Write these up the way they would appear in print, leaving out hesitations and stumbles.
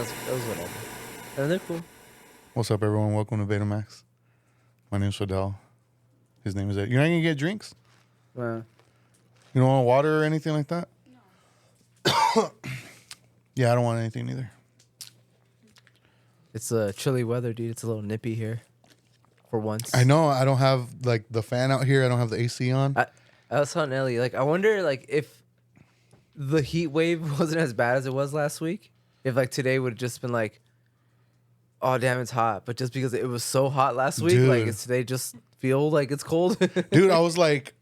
that was whatever. And they're cool. What's up, everyone? Welcome to Betamax. My name's Fidel. His name is Ed. You're not gonna get drinks? You don't want water or anything like that? No. Yeah, I don't want anything either. It's chilly weather, dude. It's a little nippy here. For once. I know. I don't have like the fan out here. I don't have the AC on. I was telling Ellie, like, I wonder, like, if the heat wave wasn't as bad as it was last week. If like today would have just been like, oh damn, it's hot. But just because it was so hot last week, Dude. like, it's today just feel like it's cold. Dude, I was like,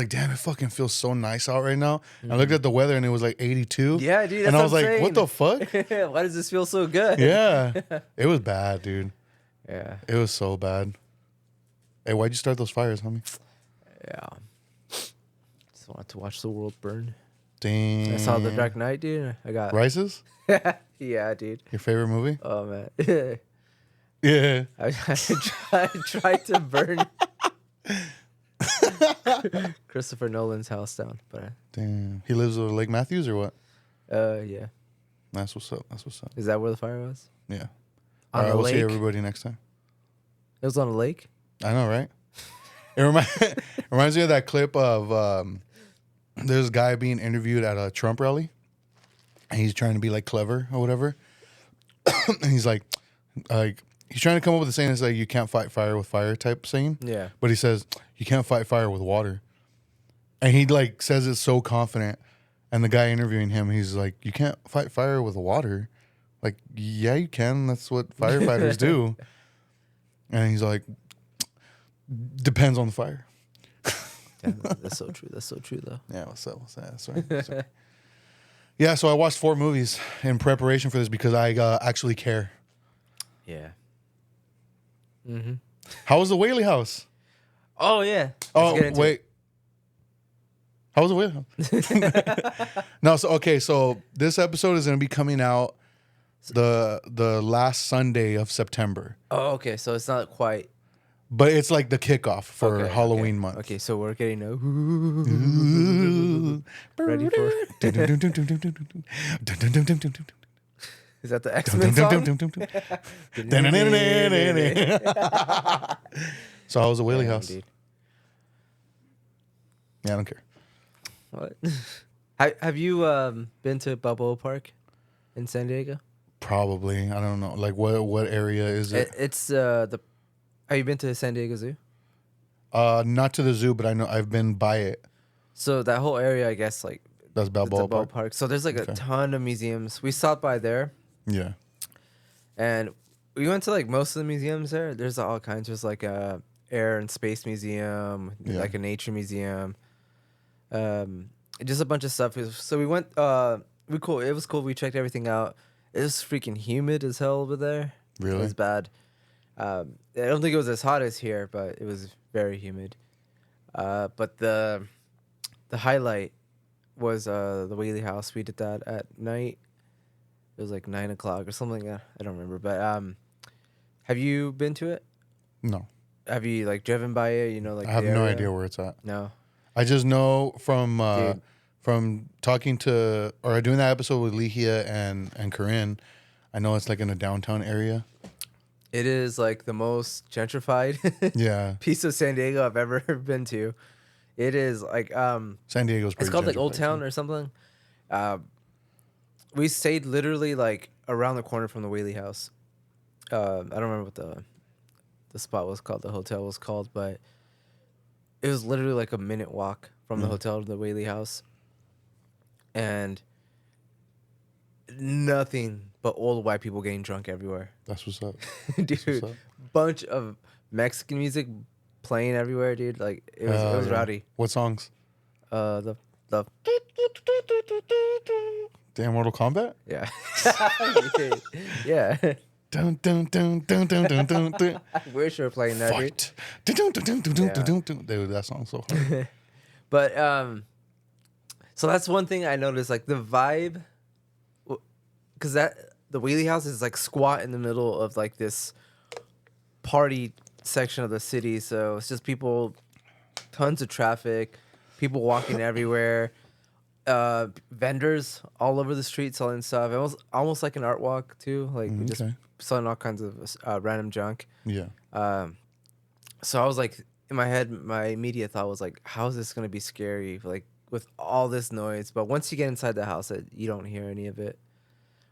damn, it fucking feels so nice out right now. I looked at the weather and it was like 82. Yeah, dude. That's and I was what I'm like, saying. what the fuck? Why does this feel so good? Yeah. It was bad, dude. Yeah. It was so bad. Hey, why'd you start those fires, homie? Yeah. Just wanted to watch the world burn. Damn. I saw The Dark Knight, dude. I got Rises? yeah, dude. Your favorite movie? Oh man. Yeah. I tried to burn Christopher Nolan's house down, but Damn. He lives with Lake Matthews or what? yeah. That's what's up. That's what's up. Is that where the fire was? Yeah. On All right, the we'll lake? see everybody next time. It was on a lake. I know, right? It reminds me of that clip of there's a guy being interviewed at a Trump rally, and he's trying to be like clever or whatever, and he's like he's trying to come up with a saying that's like you can't fight fire with fire type saying. Yeah. But he says you can't fight fire with water, and he like says it so confident, and the guy interviewing him, he's like, you can't fight fire with water. Like, yeah, you can. That's what firefighters do. And he's like, depends on the fire. Damn, that's so true. That's so true, though. Yeah, what's up? What's that? Sorry. Yeah, so I watched 4 movies in preparation for this because I actually care. Yeah. Mm-hmm. How was the Whaley House? Oh yeah. Oh, Let's get into wait. it. How was the Whaley House? No, so this episode is going to be coming out the last Sunday of September. Oh, okay. So it's not quite. But it's like the kickoff for Okay, Halloween okay. month. Okay, so we're getting ready for. Is that the X-Men song? So how was the Whaley Damn, House? dude. Yeah, I don't care. What? Have you been to Balboa Park in San Diego? Probably. I don't know. Like what area is it? It's the. Have you been to San Diego Zoo? Not to the zoo, but I know I've been by it. So that whole area, I guess, like That's it's a Balboa Park. ballpark. So there's like Okay. a ton of museums. We stopped by there, Yeah. and we went to like most of the museums there. There's all kinds. There's like a air and space museum, Yeah. like a nature museum, just a bunch of stuff. So we went. Cool. It was cool. We checked everything out. It was freaking humid as hell over there. Really? It was bad. I don't think it was as hot as here, but it was very humid. But the highlight was the Whaley House. We did that at night. It was like 9 o'clock or something. I don't remember. But have you been to it? No. Have you like driven by it? You know, like I have the no area? idea where it's at. No. I just know from Dude. talking to or doing that episode with Lihia and Corinne, I know it's like in a downtown area. It is like the most gentrified Yeah. piece of San Diego I've ever been to. It is like San Diego's pretty it's called like Old gentrified, Town too. or something. We stayed literally like around the corner from the Whaley House. I don't remember what the spot was called, the hotel was called, but it was literally like a minute walk from the hotel to the Whaley House. And nothing but old white people getting drunk everywhere. That's what's up. Dude, what's up. bunch of Mexican music playing everywhere, dude. Like it was Yeah. rowdy. What songs? The Damn, Mortal Kombat? yeah. Yeah. Dun, dun, dun, dun, dun, dun, dun, dun. I wish we were playing that, dude. Fight. Dun, dun, dun, dun, dun, dun, dun, dun. Dude, that song's so hard. But so that's one thing I noticed, like the vibe, because the Whaley House is like squat in the middle of like this party section of the city, so it's just people, tons of traffic, people walking everywhere. vendors all over the street selling stuff. It was almost like an art walk too. Like we just Okay. selling all kinds of random junk. Yeah. So I was like, in my head, my immediate thought was like, how is this gonna be scary? Like with all this noise. But once you get inside the house, you don't hear any of it.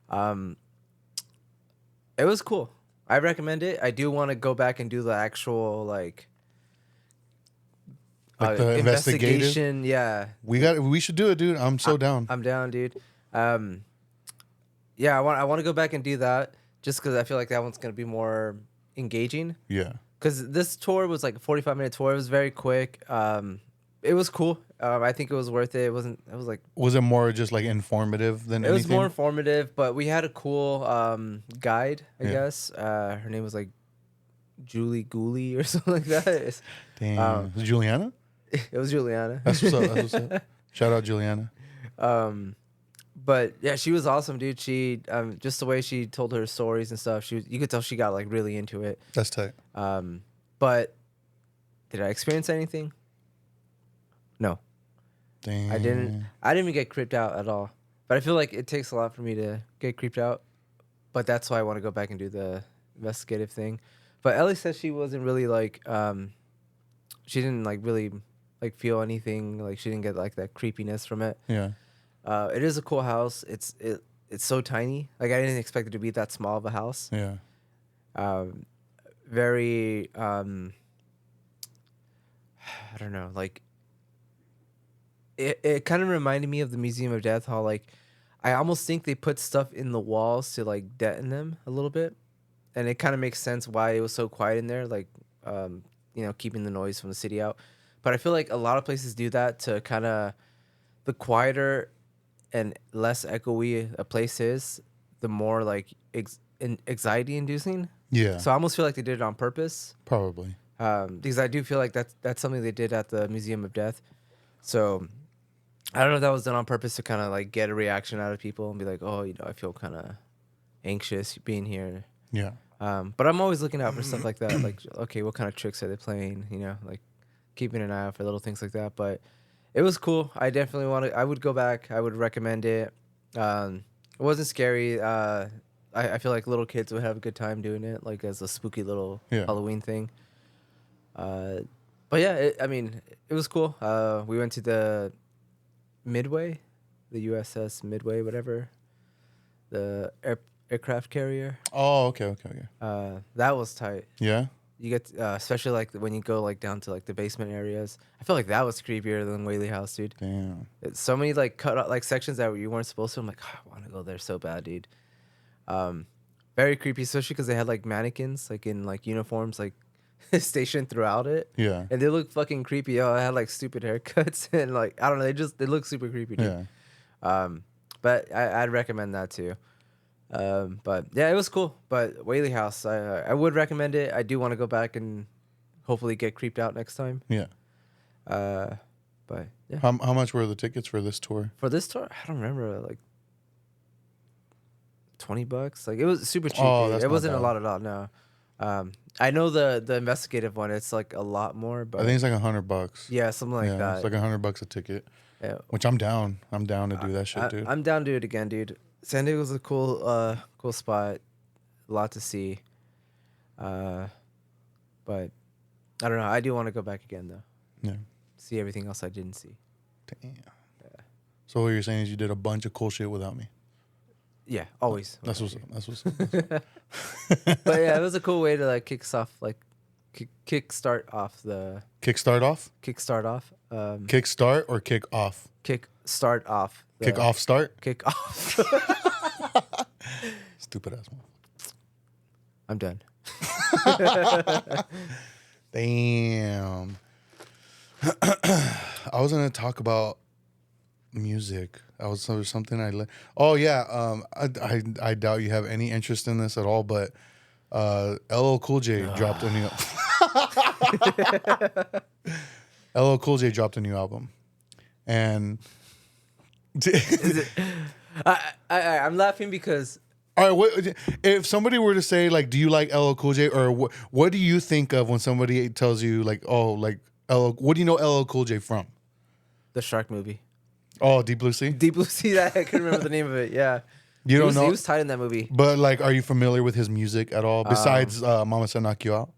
Um, it was cool. I recommend it. I do want to go back and do the actual like The investigative. investigation. Yeah, We should do it, dude. I'm so down. I'm down, dude. Yeah, I want to go back and do that just because I feel like that one's gonna be more engaging. Yeah. Because this tour was like a 45-minute tour. It was very quick. It was cool. I think it was worth it. It wasn't. It was like. Was it more just like informative than It anything? was more informative, but we had a cool guide. I Yeah. guess her name was like Julie Gooley or something like that. Damn. Was it Juliana? It was Juliana. That's what's up. That's what's up. Shout out Juliana. But yeah, she was awesome, dude. She just the way she told her stories and stuff. You could tell she got like really into it. That's tight. But did I experience anything? No, Damn. I didn't. I didn't even get creeped out at all. But I feel like it takes a lot for me to get creeped out. But that's why I want to go back and do the investigative thing. But Ellie said she wasn't really like she didn't like really like feel anything. Like she didn't get like that creepiness from it. Yeah. It is a cool house. It's so tiny. Like I didn't expect it to be that small of a house. Yeah. Very I don't know, like it kind of reminded me of the Museum of Death, how like I almost think they put stuff in the walls to like deaden them a little bit. And it kind of makes sense why it was so quiet in there, like keeping the noise from the city out. But I feel like a lot of places do that to kind of the quieter and less echoey a place is, the more like anxiety inducing. Yeah. So I almost feel like they did it on purpose. Probably. Because I do feel like that's something they did at the Museum of Death. So I don't know if that was done on purpose to kind of like get a reaction out of people and be like, oh, I feel kind of anxious being here. Yeah. But I'm always looking out for stuff like that. Like, okay, what kind of tricks are they playing? Like keeping an eye out for little things like that. But it was cool. I definitely I would go back. I would recommend it. It wasn't scary. I feel like little kids would have a good time doing it, like as a spooky little Halloween thing. But yeah, it was cool. We went to the Midway, the USS Midway, whatever, the aircraft carrier. Oh, okay. That was tight. Yeah. You get, especially like when you go like down to like the basement areas. I feel like that was creepier than Whaley House, dude. Damn. It's so many like cut out like sections that you weren't supposed to. I'm like, oh, I want to go there so bad, dude. Very creepy, especially because they had like mannequins like in like uniforms like stationed throughout it. Yeah. And they look fucking creepy. Oh, I had like stupid haircuts and like I don't know. They look super creepy, dude. Yeah. But I'd recommend that too. But yeah, it was cool. But Whaley House, I would recommend it. I do want to go back and hopefully get creeped out next time. Yeah. But yeah. How much were the tickets for this tour? For this tour, I don't remember, like $20. Like it was super cheap. Oh, that's it not wasn't bad. a lot at all. No. I know the investigative one. It's like a lot more, but I think it's like $100. yeah, something like that. It's like $100 a ticket. Yeah. Which I'm down. I'm down to do that shit, dude. I'm down to do it again, dude. San Diego's a cool spot. A lot to see. But I don't know. I do want to go back again though. Yeah. See everything else I didn't see. Damn. Yeah. So what you're saying is you did a bunch of cool shit without me. Yeah, always. That's what's up. But yeah, it was a cool way to like kickstart off the Kickstart off? kickstart off. Kickstart or kick off? Kickstart off. Kick off start? Kick off. Stupid ass one. I'm done. Damn. I was gonna talk about music. There was something Oh yeah. I doubt you have any interest in this at all, but LL Cool J dropped a new. LL Cool J dropped a new album, and I'm laughing because all right. If somebody were to say like, "Do you like LL Cool J?" or what do you think of when somebody tells you like, "Oh, like LL"? What do you know LL Cool J from? the Shark movie. Oh, Deep Blue Sea. Deep Blue Sea. That I couldn't remember the name of it. Yeah, You don't he know, was tight in that movie. but like, are you familiar with his music at all? Besides, Mama Said Knock You Out.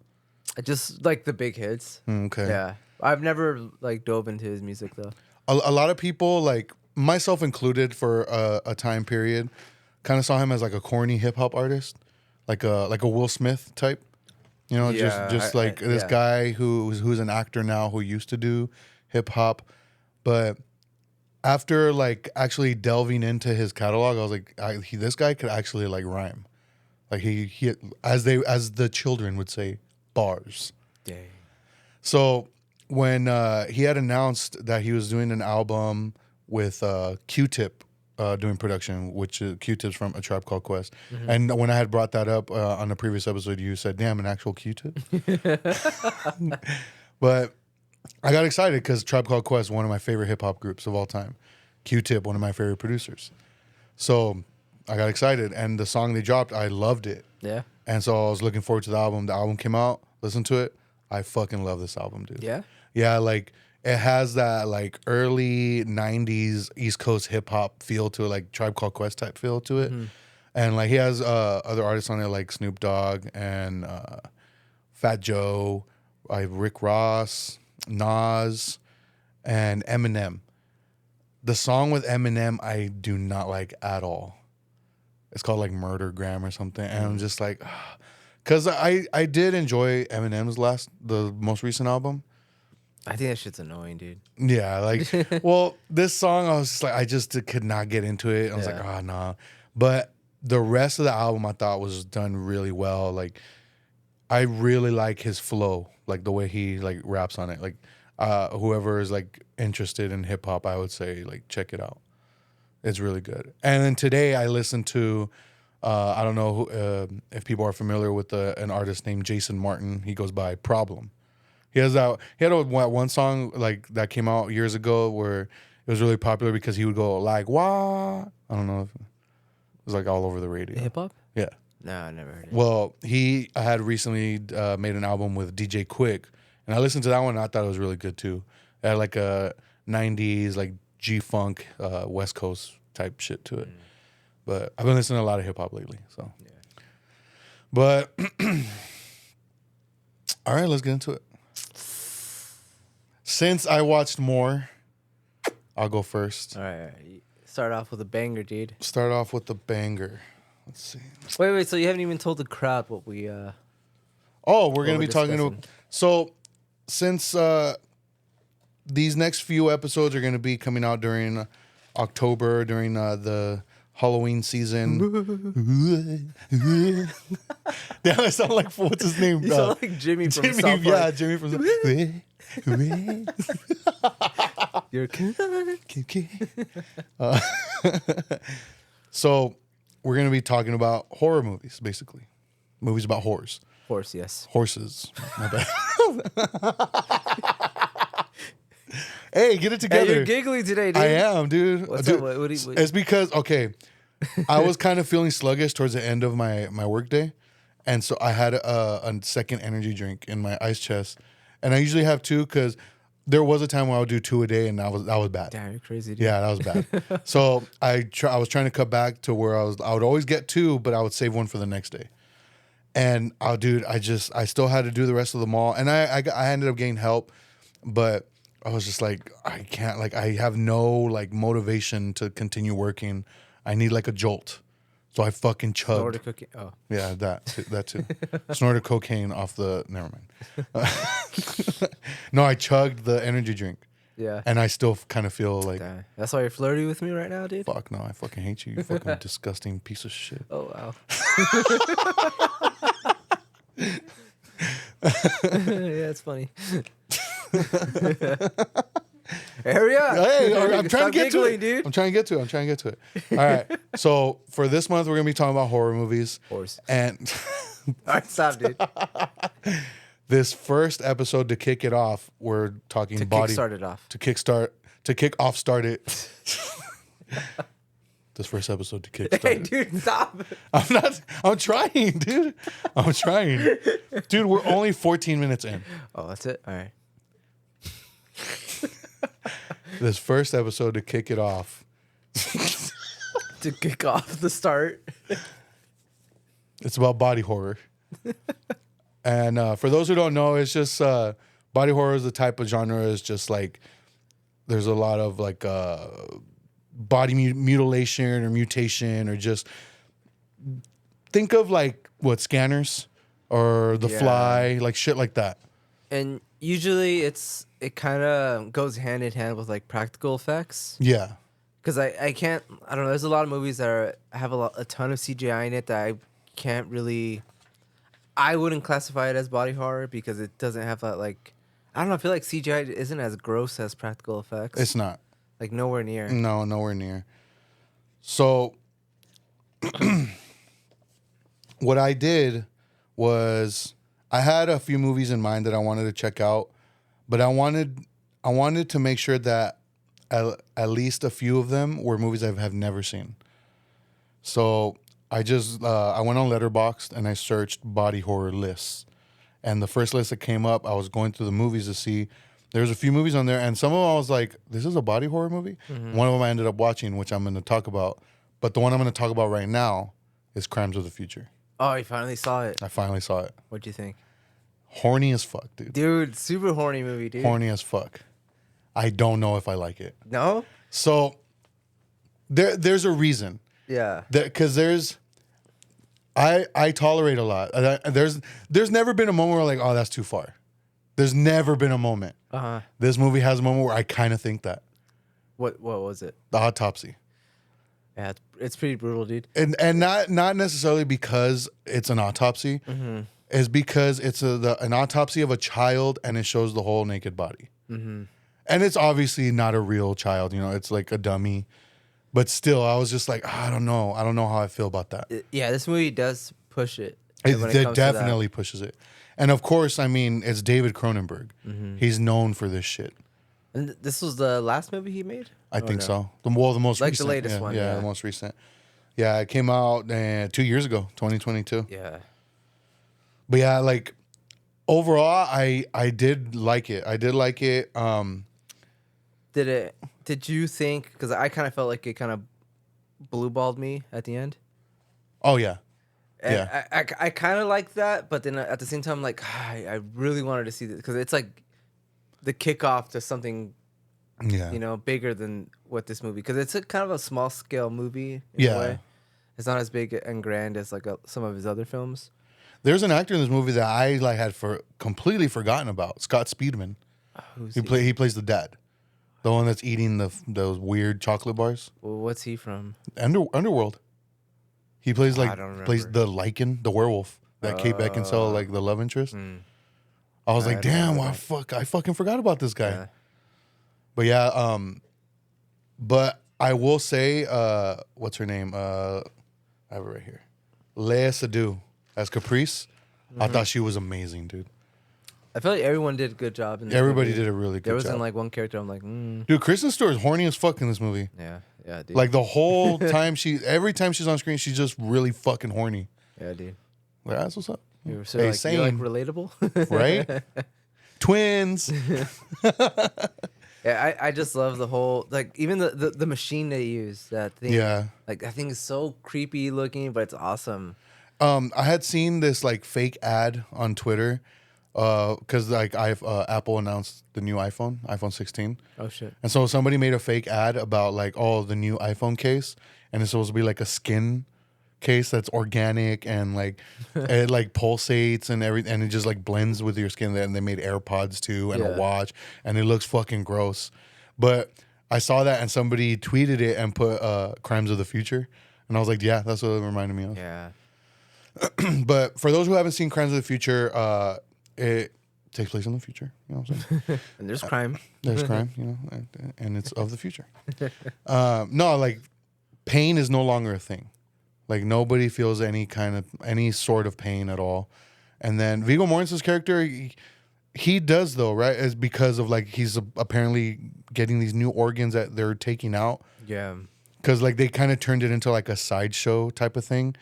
Just like the big hits. Okay. Yeah, I've never like dove into his music though. A lot of people, like myself included, for a time period, kind of saw him as like a corny hip hop artist, like a Will Smith type. You know, Yeah, just like this yeah. guy who's an actor now who used to do hip hop, but after like actually delving into his catalog, I was like, this guy could actually like rhyme, like he as the children would say, bars. Dang. So when he had announced that he was doing an album with Q-Tip doing production, which Q-Tip's from A Tribe Called Quest, and when I had brought that up on the previous episode, you said, "Damn, an actual Q-Tip." But I got excited because Tribe Called Quest, one of my favorite hip hop groups of all time. Q-Tip, one of my favorite producers. So I got excited, and the song they dropped, I loved it. Yeah. And so I was looking forward to the album. The album came out, listened to it. I fucking love this album, dude. Yeah. Yeah, like it has that like early 90s East Coast hip hop feel to it, like Tribe Called Quest type feel to it. And like he has other artists on it like Snoop Dogg and Fat Joe, Rick Ross, Nas, and Eminem. The song with Eminem I do not like at all. It's called like Murdergram or something. And I'm just like, because I did enjoy Eminem's the most recent album. I think that shit's annoying, dude. Yeah, like, well, this song, I was just like, I just could not get into it. I was like, oh, nah. But the rest of the album I thought was done really well. Like, I really like his flow, like the way he like raps on it. Like, whoever is like interested in hip hop, I would say like check it out. It's really good. And then today I listened to, I don't know if people are familiar with an artist named Jason Martin. He goes by Problem. He had one song like that came out years ago where it was really popular because he would go like wah. I don't know if it was like all over the radio. Hip hop? Yeah. No, I never heard it. Well, he had recently made an album with DJ Quick, and I listened to that one and I thought it was really good too. It had like a 90s like G-funk West Coast type shit to it. But I've been listening to a lot of hip hop lately, so. Yeah. But all right, let's get into it. Since I watched more, I'll go first. All right. Start off with a banger, dude. Start off with the banger. Let's see. Wait. So you haven't even told the crowd what we... Oh, we're going to be talking discussing. to... So, since these next few episodes are going to be coming out during October, during the Halloween season. Damn, I sound like, what's his name? You sound like Jimmy from South Park. Yeah, Jimmy from... You're So, we're going to be talking about horror movies, basically. Movies about horrors. Horse, yes. Horses. My bad. Hey, get it together. Hey, you're giggly today, dude. I am, dude. What's Dude, up? What it's because, okay, I was kind of feeling sluggish towards the end of my work day. And so I had a second energy drink in my ice chest. And I usually have two because there was a time where I would do 2 a day and that was bad. Damn, you're crazy, dude. Yeah, that was bad. So I was trying to cut back to where I would always get two, but I would save one for the next day. And dude, I still had to do the rest of the mall, and I ended up getting help, but I was just like, I can't, like, I have no like motivation to continue working. I need like a jolt, so I fucking chugged. Snorted cookie. Oh, Yeah, that too. Snorted cocaine off the. Never mind. No, I chugged the energy drink, yeah. and I still kind of feel like, Damn. That's why you're flirty with me right now, dude. fuck no, I fucking hate you, you fucking disgusting piece of shit. Oh wow. Yeah, it's funny. Hurry up! Hey, I'm trying Stop to get to giggling, it, dude. I'm trying to get to it. All right. So for this month, we're gonna be talking about horror movies. Horse. And All right, stop, dude. this first episode to kick it off, we're talking To body kickstart it off. to start it. This first episode to kickstart Hey, it. dude, stop. I'm trying, dude. I'm trying. Dude, we're only 14 minutes in. Oh, that's it. All right. this first episode to kick it off. To kick off the start. It's about body horror. And for those who don't know, it's just body horror is the type of genre is just like there's a lot of like body mutilation or mutation or just think of like what Scanners or The Fly, like shit like that. And usually it kind of goes hand in hand with like practical effects. Yeah. Because I don't know, there's a lot of movies that have a ton of CGI in it that I can't really, I wouldn't classify it as body horror because it doesn't have that like, I don't know, I feel like CGI isn't as gross as practical effects. It's not. Like nowhere near. No, nowhere near. So what I did was I had a few movies in mind that I wanted to check out, but I wanted to make sure that at least a few of them were movies I have never seen. So I just I went on Letterboxd and I searched body horror lists, and the first list that came up, I was going through the movies to see. There's a few movies on there, and some of them I was like, "This is a body horror movie." Mm-hmm. One of them I ended up watching, which I'm going to talk about, but the one I'm going to talk about right now is Crimes of the Future. Oh, you finally saw it. I finally saw it. What'd you think? Horny as fuck, dude. Dude, super horny movie, dude. Horny as fuck. I don't know if I like it. No? So there's a reason. Yeah. Because I tolerate a lot. There's never been a moment where like, oh, that's too far. There's never been a moment. Uh-huh. This movie has a moment where I kind of think that. What was it? The autopsy. Yeah, it's pretty brutal, dude. And not necessarily because it's an autopsy. Mm-hmm. It's because it's an autopsy of a child and it shows the whole naked body. Mm-hmm. And it's obviously not a real child, you know, it's like a dummy. But still, I was just like, I don't know how I feel about that. Yeah, this movie does push it. It definitely pushes it. And of course, I mean, it's David Cronenberg. Mm-hmm. He's known for this shit. And this was the last movie he made? I think so. The most like recent. The latest one. Yeah, the most recent. Yeah, it came out 2 years ago, 2022. Yeah. But yeah, like overall, I did like it. Did you think? Because I kind of felt like it kind of blue-balled me at the end. Oh yeah, and yeah. I kind of like that, but then at the same time, like I really wanted to see this because it's like the kickoff to something, bigger than what this movie. Because it's a kind of a small-scale movie. In a way. It's not as big and grand as like some of his other films. There's an actor in this movie that I like had completely forgotten about. Scott Speedman. He plays the dad, the one that's eating those weird chocolate bars. Well, what's he from? Underworld. He plays I don't remember. plays the Lycan, the werewolf that Kate Beckinsale, like the love interest. I was like, damn, I fucking forgot about this guy. Yeah. But yeah, but I will say, what's her name? I have it right here. Lea Seydoux as Caprice. Mm-hmm. I thought she was amazing, dude. I feel like everyone did a good job in this Everybody movie. did a really good job. There wasn't like one character I'm like, Dude, Kristen Stewart's horny as fuck in this movie. Yeah, dude. Like the whole time every time she's on screen, she's just really fucking horny. Yeah, dude. Like, that's what's up. You're you're like relatable, right? Twins. Yeah, I just love the whole, like, even the machine they use, that thing. Yeah. Like, that thing is so creepy looking, but it's awesome. I had seen this like fake ad on Twitter, because like Apple announced the new iPhone 16. Oh shit! And so somebody made a fake ad about like the new iPhone case, and it's supposed to be like a skin case that's organic and like it like pulsates and everything, and it just like blends with your skin. And they made AirPods too and a watch, and it looks fucking gross. But I saw that and somebody tweeted it and put Crimes of the Future, and I was like, yeah, that's what it reminded me of. Yeah. But for those who haven't seen Crimes of the Future, it takes place in the future. You know what I'm saying? And there's crime. There's crime, you know, and it's of the future. No, like pain is no longer a thing. Like nobody feels any sort of pain at all. And then Viggo Mortensen's character, he does though, right? Is because of like he's apparently getting these new organs that they're taking out. Yeah. Because like they kind of turned it into like a sideshow type of thing,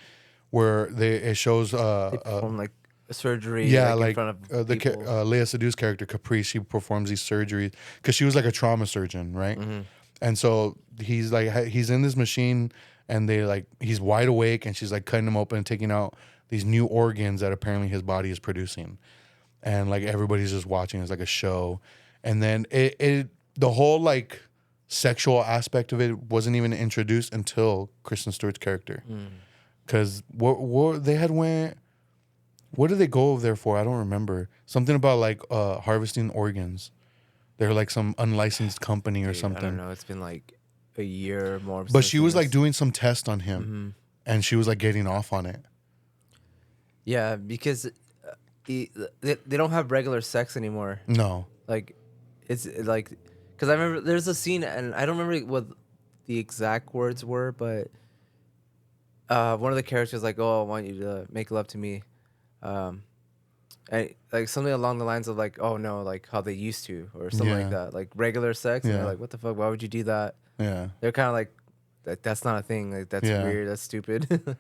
where it shows they perform like surgery Yeah, like in like front of people. Leia Sedu's character Caprice, she performs these surgeries because she was like a trauma surgeon, right? Mm-hmm. And so he's like he's in this machine, and they like he's wide awake, and she's like cutting him open and taking out these new organs that apparently his body is producing, and like everybody's just watching. It's like a show, and then it the whole like sexual aspect of it wasn't even introduced until Kristen Stewart's character, because what they had went. What did they go over there for? I don't remember. Something about like harvesting organs. They're like some unlicensed company or Dude, something. I don't know. It's been like a year or more. But since she I've was seen like this. doing some test on him, and she was like getting off on it. Yeah, because they don't have regular sex anymore. No. Like, it's like, because I remember there's a scene, and I don't remember what the exact words were, but one of the characters like, "Oh, I want you to make love to me," and like something along the lines of like, "Oh no, like how they used to," or something like Yeah. that, like regular sex. And Yeah. they're like, "What the fuck? Why would you do that?" Yeah. They're kind of like, That's not a thing. Like that's Yeah. weird. That's stupid."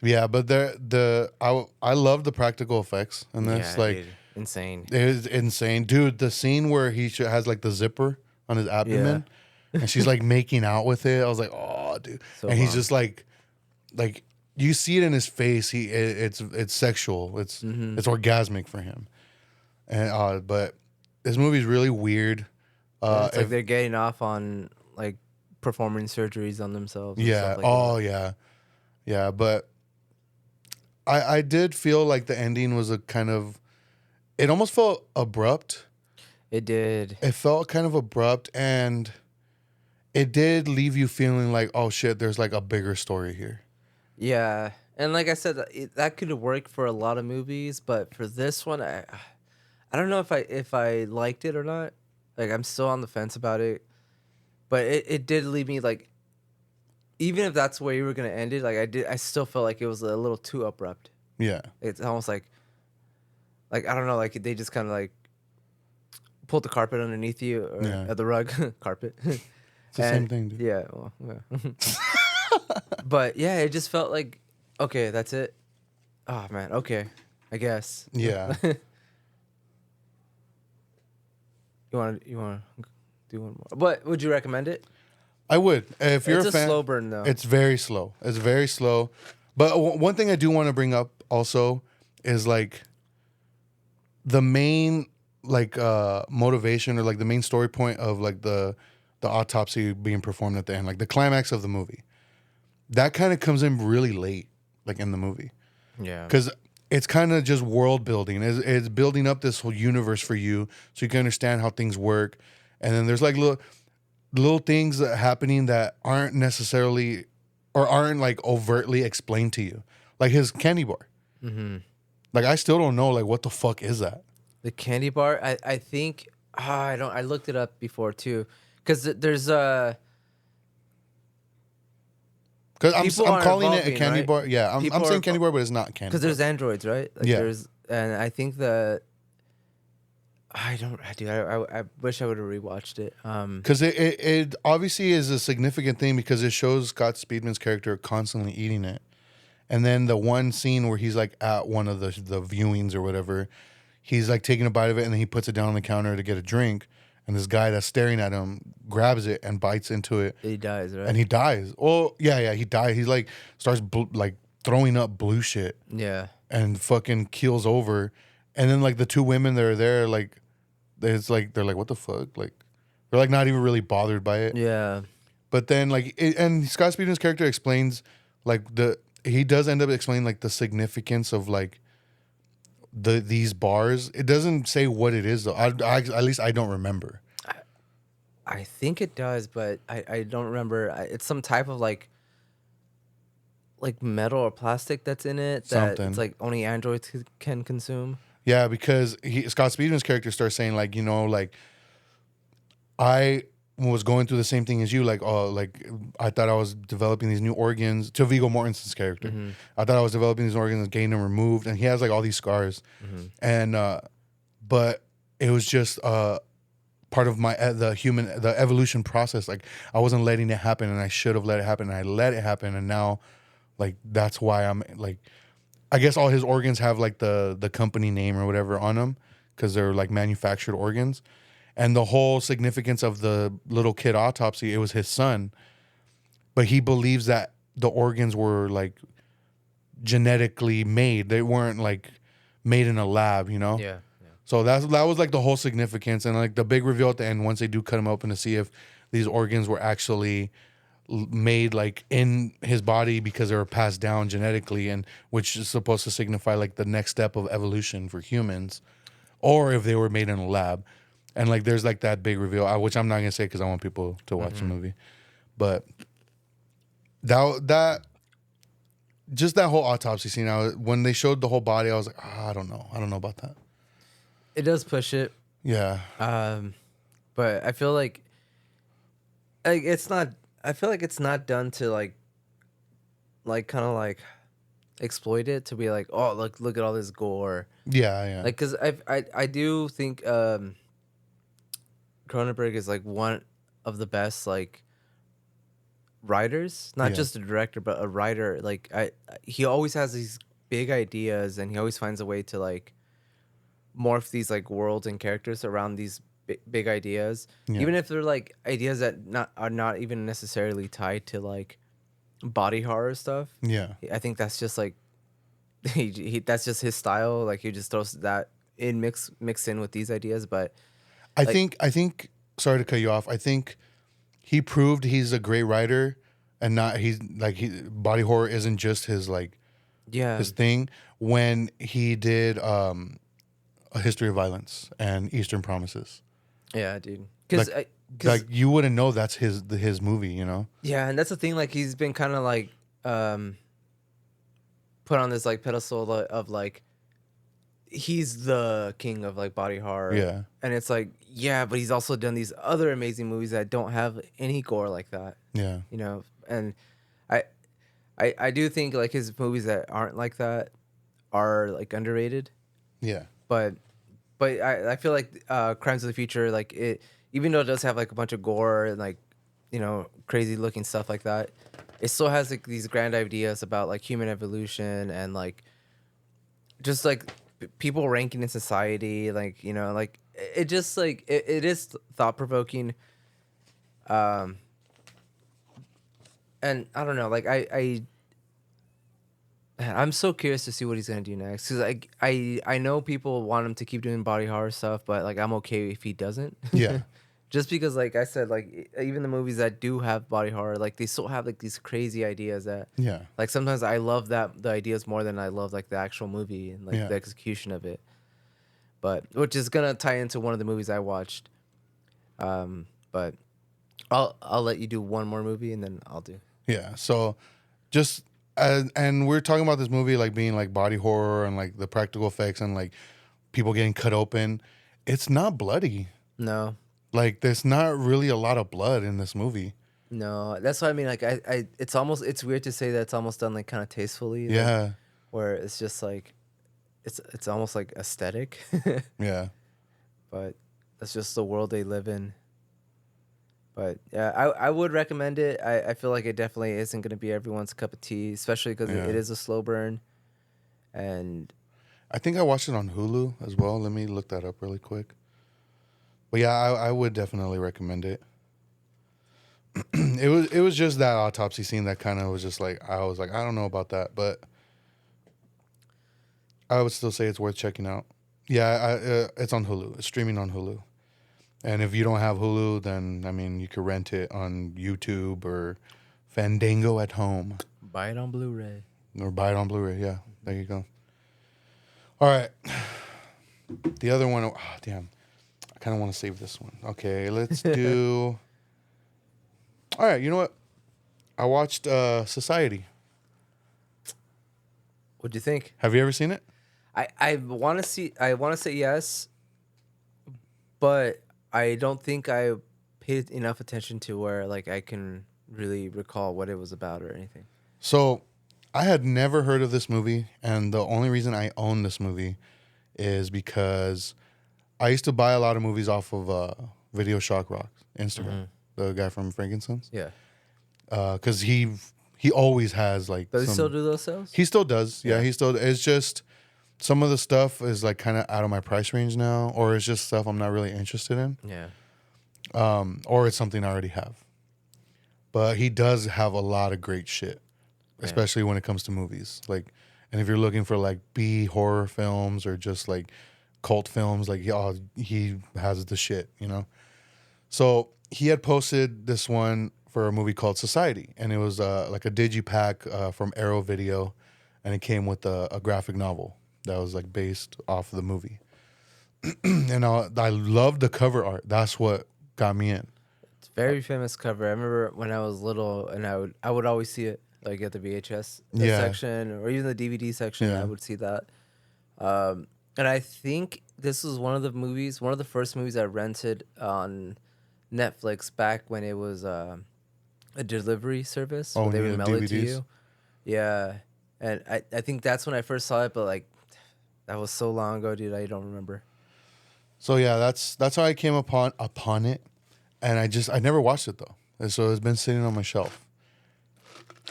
Yeah, but I love the practical effects and this Yeah, like dude. Insane. it is insane, dude. The scene where has like the zipper on his abdomen, and she's like making out with it. I was like, oh, dude, So and he's bomb. just like you see it in his face. It's sexual. It's orgasmic for him, and but this movie's really weird. Yeah, it's like If- they're getting off on like performing surgeries on themselves. And yeah. Stuff like Oh that. yeah. Yeah, but I did feel like the ending was a kind of it almost felt abrupt. It did. It felt kind of abrupt, and it did leave you feeling like, oh shit, there's like a bigger story here. Yeah, and like I said, that could work for a lot of movies, but for this one, I don't know if I liked it or not. Like I'm still on the fence about it, but it did leave me like, even if that's where you were gonna end it, like I still felt like it was a little too abrupt. Yeah. It's almost like I don't know, like they just kind of like pulled the carpet underneath you or Yeah. the rug carpet. It's the same thing, dude. Yeah, well, yeah. But yeah, it just felt like, okay, that's it. Oh man, okay, I guess. Yeah. You want to do one more? But would you recommend it? I would. If you're It's a fan, slow burn though. it's very slow. It's very slow. But one thing I do want to bring up also is like the main like motivation or like the main story point of like the autopsy being performed at the end, like the climax of the movie. That kind of comes in really late, like in the movie. Yeah. Because it's kind of just world building. It's building up this whole universe for you so you can understand how things work. And then there's like little things that are happening that aren't necessarily or aren't like overtly explained to you. Like his candy bar. Mm-hmm. Like I still don't know like what the fuck is that? The candy bar. I think I don't. I looked it up before too, because there's Because People I'm are calling it a evolving, candy right? bar. Yeah, I'm People saying are candy bar, but it's not candy. because bar. there's androids, right? Like Yeah. There's and I think that I don't. I do. I wish I would have rewatched it. Because it obviously is a significant thing because it shows Scott Speedman's character constantly eating it. And then the one scene where he's like at one of the viewings or whatever, he's like taking a bite of it and then he puts it down on the counter to get a drink. And this guy that's staring at him grabs it and bites into it. He dies, right? And he dies. Oh, yeah, he died. He's like starts like throwing up blue shit Yeah. and fucking keels over. And then like the two women that are there, like, it's like, they're like, what the fuck? Like, they're like not even really bothered by it. Yeah. But then like, and Scott Speedman's character explains like he does end up explaining like the significance of like these bars. It doesn't say what it is though. At least I don't remember. I think it does, but I don't remember. It's some type of like metal or plastic that's in it that Something. it's like only androids can consume. Yeah, because Scott Speedman's character starts saying like, you know, like I was going through the same thing as you. Like, oh, like I thought I was developing these new organs. To Viggo Mortensen's character, I thought I was developing these organs, getting them removed, and he has like all these scars. And but it was just part of my the evolution process. Like I wasn't letting it happen, and I should have let it happen, and I let it happen, and now like that's why I'm like I guess all his organs have like the company name or whatever on them because they're like manufactured organs. And the whole significance of the little kid autopsy, it was his son, but he believes that the organs were like genetically made. They weren't like made in a lab, you know? Yeah. Yeah. So that was like the whole significance, and like the big reveal at the end once they do cut him open to see if these organs were actually made like in his body because they were passed down genetically, and which is supposed to signify like the next step of evolution for humans, or if they were made in a lab. And like there's like that big reveal, which I'm not gonna say because I want people to watch the movie, but that just that whole autopsy scene, when they showed the whole body, I was like, I don't know about that. It does push it. Yeah. But I feel like it's not. I feel like it's not done to like kind of like exploit it to be like, oh, look at all this gore. Yeah. Like, cause I do think Cronenberg is like one of the best like writers, not just a director, but a writer. Like he always has these big ideas, and he always finds a way to like morph these like worlds and characters around these big ideas, even if they're like ideas that are not even necessarily tied to like body horror stuff. Yeah. I think that's just like that's just his style. Like he just throws that in mix in with these ideas. But I think sorry to cut you off. I think he proved he's a great writer, and not body horror isn't just his like his thing when he did A History of Violence and Eastern Promises. Yeah, dude. Because like you wouldn't know that's his movie, you know? Yeah, and that's the thing. Like he's been kind of like put on this like pedestal of like he's the king of like body horror. Yeah. And it's like, yeah, but he's also done these other amazing movies that don't have any gore like that. Yeah. You know, and I do think like his movies that aren't like that are like underrated. Yeah. But I feel like Crimes of the Future, like it, even though it does have like a bunch of gore and like, you know, crazy looking stuff like that, it still has like these grand ideas about like human evolution and like just like people ranking in society, like, you know, like it just like it is thought provoking. And I don't know, like I'm so curious to see what he's gonna do next, because I know people want him to keep doing body horror stuff, but like I'm okay if he doesn't. Yeah. Just because, like I said, like even the movies that do have body horror, like they still have like these crazy ideas that, Yeah. like sometimes I love the ideas more than I love like the actual movie and like the execution of it. But which is gonna tie into one of the movies I watched. But I'll let you do one more movie and then I'll do. Yeah. So just and we're talking about this movie like being like body horror and like the practical effects and like people getting cut open. It's not bloody. No. Like there's not really a lot of blood in this movie. No, that's what I mean. Like it's weird to say that it's almost done like kind of tastefully. Like, Yeah. where it's just like, it's almost like aesthetic. Yeah. But that's just the world they live in. But yeah, I would recommend it. I feel like it definitely isn't going to be everyone's cup of tea, especially because it is a slow burn. And I think I watched it on Hulu as well. Let me look that up really quick. But yeah, I would definitely recommend it. It was just that autopsy scene that kind of was just like, I was like, I don't know about that, but I would still say it's worth checking out. Yeah, it's on Hulu. It's streaming on Hulu. And if you don't have Hulu, then I mean, you could rent it on YouTube or Fandango at home. buy it on Blu-ray. Or buy it on Blu-ray. Yeah, there you go. All right. The other one, oh, damn. I kind of want to save this one. Okay, let's do... All right, you know what? I watched Society. What'd you think? Have you ever seen it? I want to say yes, but I don't think I paid enough attention to where like I can really recall what it was about or anything. So, I had never heard of this movie, and the only reason I own this movie is because I used to buy a lot of movies off of Video Shock Rock Instagram, the guy from Frankenstein's. Yeah. Because he He always has like Does he still do those sales? He still does. Yeah, Yeah. he still. It's just some of the stuff is like kind of out of my price range now, or it's just stuff I'm not really interested in. Yeah. Or it's something I already have. But he does have a lot of great shit, especially when it comes to movies. Like, and if you're looking for like B horror films or just like cult films, like he has the shit, you know. So he had posted this one for a movie called Society, and it was like a digipack from Arrow Video, and it came with a graphic novel that was like based off of the movie. And I loved the cover art. That's what got me in. It's a very famous cover. I remember when I was little, and I would always see it like at the VHS section or even the DVD section. Yeah. I would see that. And I think this was one of the first movies I rented on Netflix back when it was a delivery service where they would mail it to you. Yeah. And I think that's when I first saw it, but like that was so long ago, dude, I don't remember. So yeah, that's how I came upon it. And I never watched it though. And so it's been sitting on my shelf.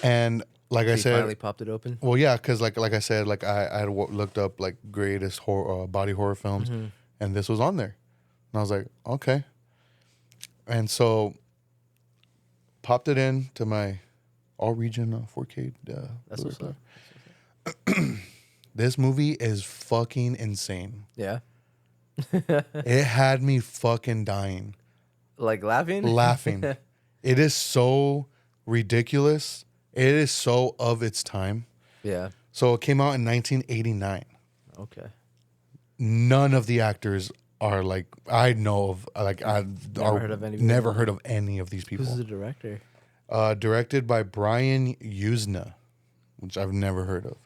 And like I said, finally popped it open. Well, yeah, because like I said, like I looked up like greatest horror, body horror films, and this was on there, and I was like, okay, and so popped it in to my all region 4K. That's what's up. This movie is fucking insane. Yeah. It had me fucking dying, Like laughing. It is so ridiculous. It is so of its time. Yeah. So it came out in 1989. Okay. None of the actors are like I know of. Like never heard of any of these people. Who's the director? Directed by Brian Usna, which I've never heard of.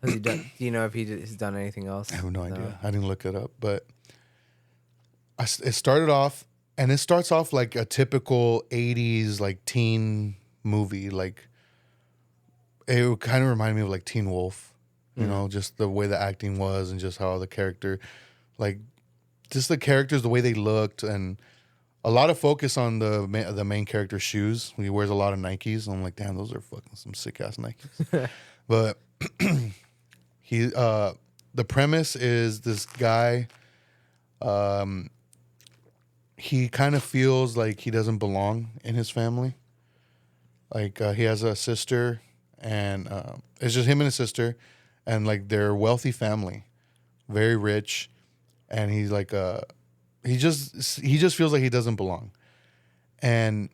Has he done? Do you know if he's done anything else? I have no idea. I didn't look it up, but it started off, and it starts off like a typical 80s like teen movie. Like it kind of reminded me of like Teen Wolf, you know, just the way the acting was and just how the character, like just the characters, the way they looked, and a lot of focus on the main character's shoes. He wears a lot of Nikes. And I'm like, damn, those are fucking some sick ass Nikes. But the premise is this guy, he kind of feels like he doesn't belong in his family. Like he has a sister, and it's just him and his sister, and like they're a wealthy family, very rich, and he's like he just feels like he doesn't belong, and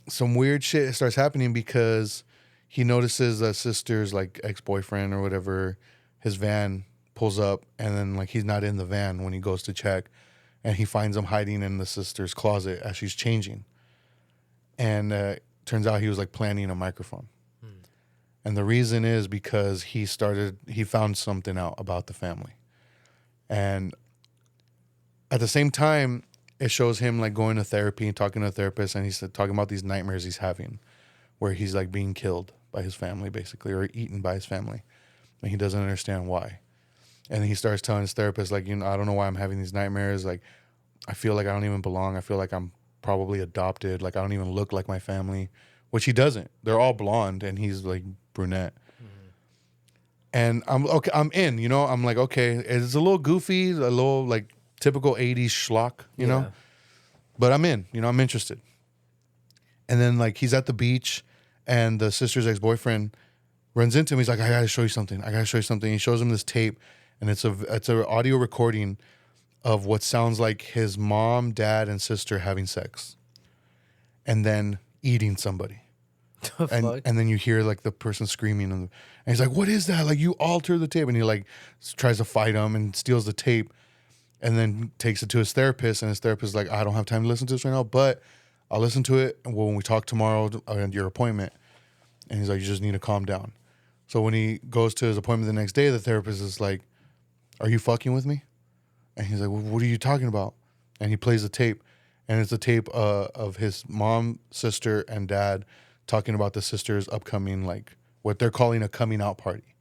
some weird shit starts happening because he notices that sister's like ex-boyfriend or whatever, his van pulls up, and then like he's not in the van when he goes to check, and he finds him hiding in the sister's closet as she's changing, and turns out he was like planting a microphone. And the reason is because he found something out about the family. And at the same time, it shows him like going to therapy and talking to a therapist, and he's talking about these nightmares he's having where he's like being killed by his family basically, or eaten by his family. And he doesn't understand why. And he starts telling his therapist, like, you know, I don't know why I'm having these nightmares. Like, I feel like I don't even belong. I feel like I'm probably adopted. Like, I don't even look like my family, which he doesn't. They're all blonde, and he's like brunette. And I'm okay. I'm in, you know, I'm like, okay, it's a little goofy, a little like typical 80s schlock, you know, but I'm in, you know, I'm interested. And then like he's at the beach, and the sister's ex-boyfriend runs into him. He's like, I gotta show you something. He shows him this tape, and it's an audio recording of what sounds like his mom, dad, and sister having sex, and then eating somebody. And then you hear like the person screaming, and he's like, what is that? Like, you altered the tape. And he like tries to fight him and steals the tape, and then takes it to his therapist, and his therapist is like, I don't have time to listen to this right now, but I'll listen to it when we talk tomorrow at your appointment. And he's like, you just need to calm down. So when he goes to his appointment the next day, the therapist is like, are you fucking with me? And he's like, well, what are you talking about? And he plays the tape, and it's a tape of his mom, sister, and dad talking about the sister's upcoming, like what they're calling a coming out party.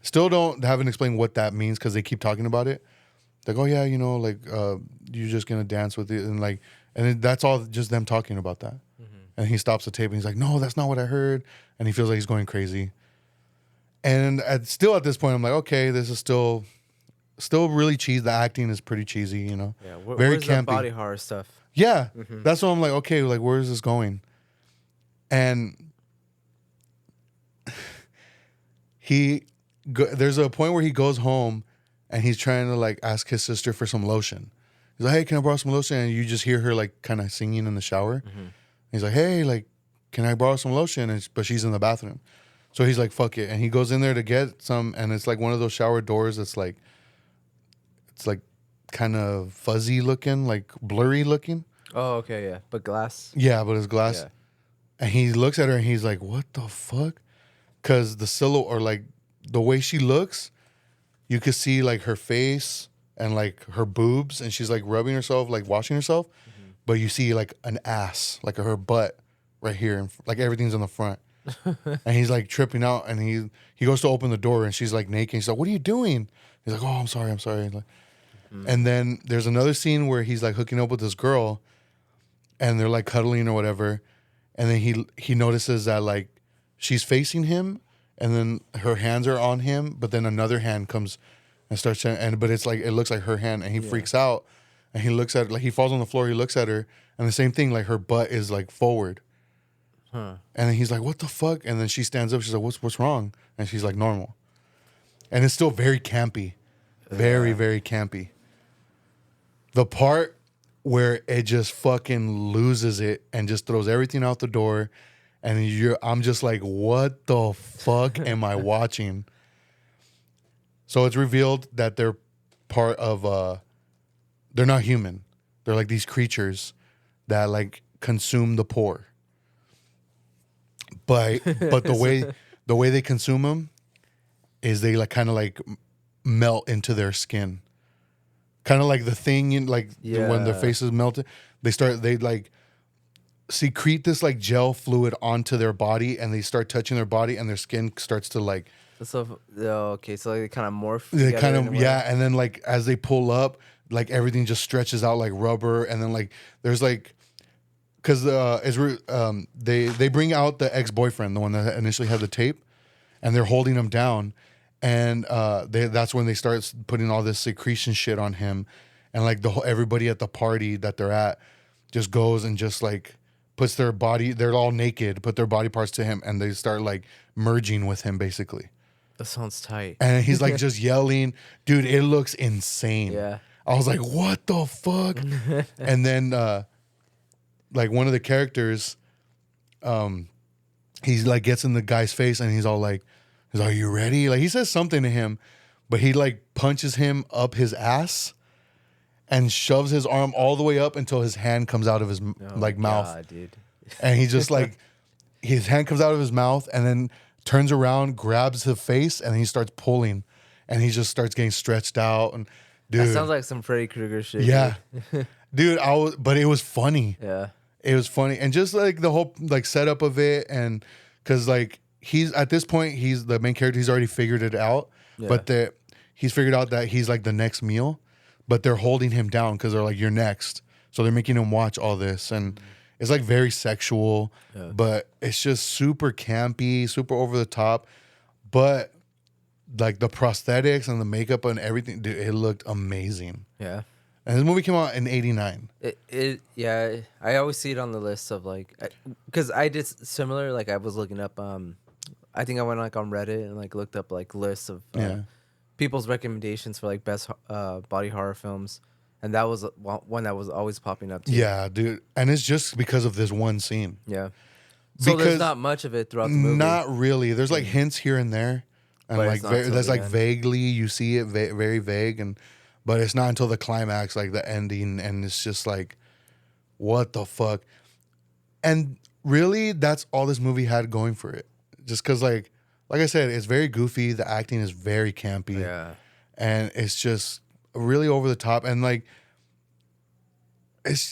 Still haven't explained what that means, because they keep talking about it. Like, oh yeah, you know, like you're just gonna dance with it, and like, and that's all just them talking about that. And he stops the tape and he's like, no, that's not what I heard. And he feels like he's going crazy. And still at this point, I'm like, okay, this is still really cheesy. The acting is pretty cheesy, you know. Yeah. Very Where's the campy. body horror stuff? Yeah. Mm-hmm. That's what I'm like, okay, like where is this going? And there's a point where he goes home and he's trying to like ask his sister for some lotion. He's like, hey, can I borrow some lotion? And you just hear her like kind of singing in the shower. Mm-hmm. He's like, hey, like, can I borrow some lotion? But she's in the bathroom. So he's like, fuck it. And he goes in there to get some. And it's like one of those shower doors that's like, it's like kind of fuzzy looking, like blurry looking. Oh, okay, yeah. But glass. Yeah, but it's glass. Yeah. And he looks at her and he's like, what the fuck? Because the silhouette, or like the way she looks, you could see like her face and like her boobs, and she's like rubbing herself, like washing herself. Mm-hmm. But you see like an ass, like her butt right here, and like everything's in the front. And he's like tripping out, and he goes to open the door, and she's like naked. He's like, what are you doing? He's like, oh, I'm sorry. Like, mm-hmm. And then there's another scene where he's like hooking up with this girl, and they're like cuddling or whatever. And then he notices that like she's facing him, and then her hands are on him, but then another hand comes and starts, but it's like, it looks like her hand, and he freaks out, and he looks at her, like he falls on the floor, he looks at her, and the same thing, like her butt is like forward. Huh. And then he's like, what the fuck? And then she stands up, she's like, what's wrong? And she's like, normal. And it's still very campy. Very, very campy. The part where it just fucking loses it and just throws everything out the door, and I'm just like, what the fuck am I watching? So it's revealed that they're part of they're not human. They're like these creatures that like consume the poor. But the way they consume them is they like kind of like melt into their skin. Kind of like the thing in like when their faces melted, they like secrete this like gel fluid onto their body, and they start touching their body, and their skin starts to like. So okay, so they kind of morph. They kind of and then like as they pull up, like everything just stretches out like rubber, and then like there's like, because they bring out the ex-boyfriend, the one that initially had the tape, and they're holding him down. And that's when they start putting all this secretion shit on him, and like everybody at the party that they're at just goes and just like puts their body. They're all naked, put their body parts to him, and they start like merging with him basically. That sounds tight. And he's like just yelling, dude. It looks insane. Yeah. I was like, what the fuck? And then like one of the characters, he's like gets in the guy's face, and he's all like. He's like, are you ready? Like he says something to him, but he like punches him up his ass and shoves his arm all the way up until his hand comes out of his mouth. God, dude. And he just like, his hand comes out of his mouth, and then turns around, grabs his face, and he starts pulling, and he just starts getting stretched out. And dude, that sounds like some Freddy Krueger shit. Yeah, dude. But it was funny. Yeah, it was funny, and just like the whole like setup of it, and because like. He's at this point, he's the main character. He's already figured it out, but he's figured out that he's like the next meal, but they're holding him down because they're like, you're next. So they're making him watch all this. And it's like very sexual, but it's just super campy, super over the top. But like the prosthetics and the makeup and everything, dude, it looked amazing. Yeah. And this movie came out in '89. Yeah, I always see it on the list of like, because I did similar. Like I was looking up, I think I went like on Reddit and like looked up like lists of people's recommendations for like best body horror films, and that was one that was always popping up too. Yeah, dude, and it's just because of this one scene. Yeah, so there's not much of it throughout the movie. Not really. There's like hints here and there, and but like there's like vaguely you see it very vague, but it's not until the climax, like the ending, and it's just like, what the fuck? And really, that's all this movie had going for it. Just because, like I said, it's very goofy. The acting is very campy. Yeah. And it's just really over the top. And, like,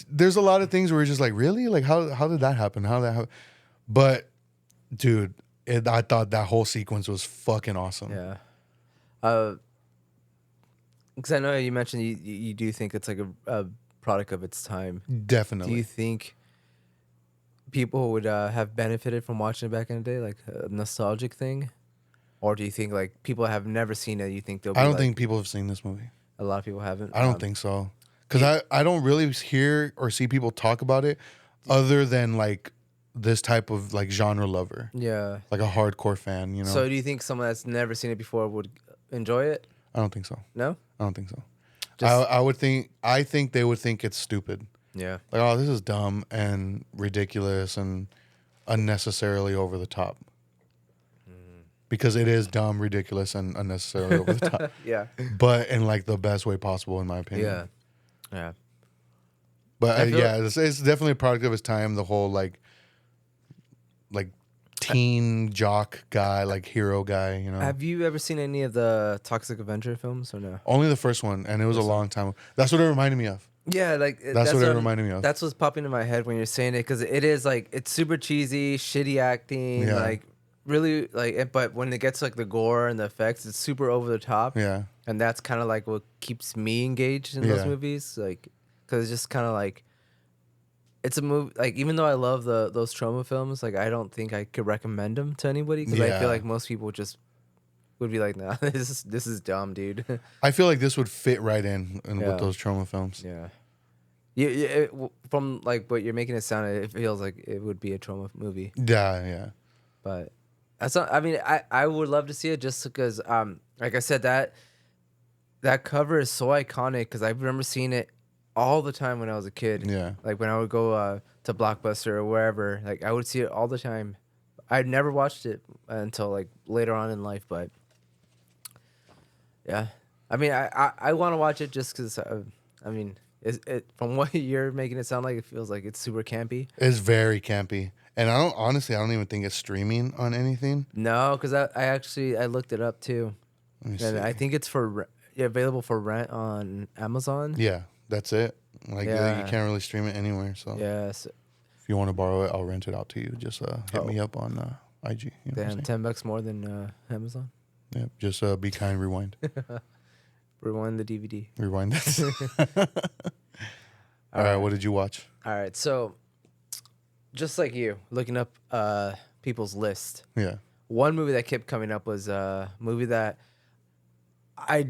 there's a lot of things where you're just like, really? Like, how did that happen? How did that happen? But, dude, I thought that whole sequence was fucking awesome. Yeah. Because I know you mentioned you do think it's like a product of its time. Definitely. Do you think people would have benefited from watching it back in the day, like a nostalgic thing? Or do you think like people have never seen it? You think they'll I be don't like think people have seen this movie. a lot of people haven't? I don't think so. Because Yeah. I don't really hear or see people talk about it other than like this type of like genre lover, Yeah. like a hardcore fan, you know? So do you think someone that's never seen it before would enjoy it? I don't think so. No. I don't think so. Just I think they would think it's stupid. yeah. Like, oh, this is dumb and ridiculous and unnecessarily over the top. Because it is dumb, ridiculous, and unnecessarily over the top. Yeah. But in like the best way possible, in my opinion. Yeah. Yeah. But I feel yeah, it's definitely a product of its time. The whole like teen jock guy, like hero guy, you know. Have you ever seen any of the Toxic Avenger films or no? Only the first one, and it was a long time. That's what it reminded me of. Yeah, like That's what it reminded me of. That's what's popping in my head when you're saying it, because it is like it's super cheesy, shitty acting, Yeah. like really like. But when it gets like the gore and the effects, it's super over the top. Yeah. And that's kind of like what keeps me engaged in those Yeah. movies, like because it's just kind of like it's a movie. Like even though I love those trauma films, like I don't think I could recommend them to anybody because I Yeah. feel like most people just would be like, "Nah, this is dumb, dude." I feel like this would fit right in Yeah. with those trauma films. Yeah. From like what you're making it sound, it feels like it would be a trauma movie. Yeah, yeah. But that's not. I mean, I would love to see it just because, like I said, that cover is so iconic because I remember seeing it all the time when I was a kid. Yeah. Like when I would go to Blockbuster or wherever, like I would see it all the time. I'd never watched it until like later on in life, but yeah. I mean, I want to watch it just because. I mean, is it from what you're making it sound like? It feels like it's super campy. It's very campy. And I don't even think it's streaming on anything. No, because I looked it up too, Let me and see. I think it's available for rent on Amazon. Yeah, that's it. Like Yeah. you can't really stream it anywhere. So Yes. if you want to borrow it, I'll rent it out to you. Just hit me Oh. up on IG. You know what I'm Damn, saying? $10 more than Amazon. Yeah, just be kind, rewind. Rewind the DVD. Rewind this. All right, what did you watch? All right, so just like you, looking up people's list, Yeah. one movie that kept coming up was a movie that I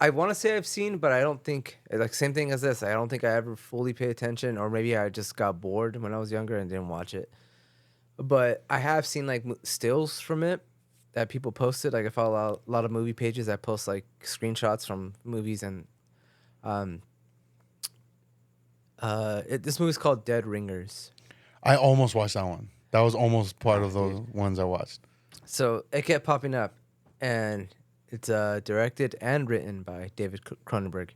want to say I've seen, but I don't think, like same thing as this. I don't think I ever fully paid attention, or maybe I just got bored when I was younger and didn't watch it. But I have seen like stills from it that people posted. Like I follow a lot of movie pages that post like screenshots from movies, and this movie's called Dead Ringers. I almost watched that one. That was almost part of those ones I watched. So it kept popping up, and it's directed and written by David Cronenberg.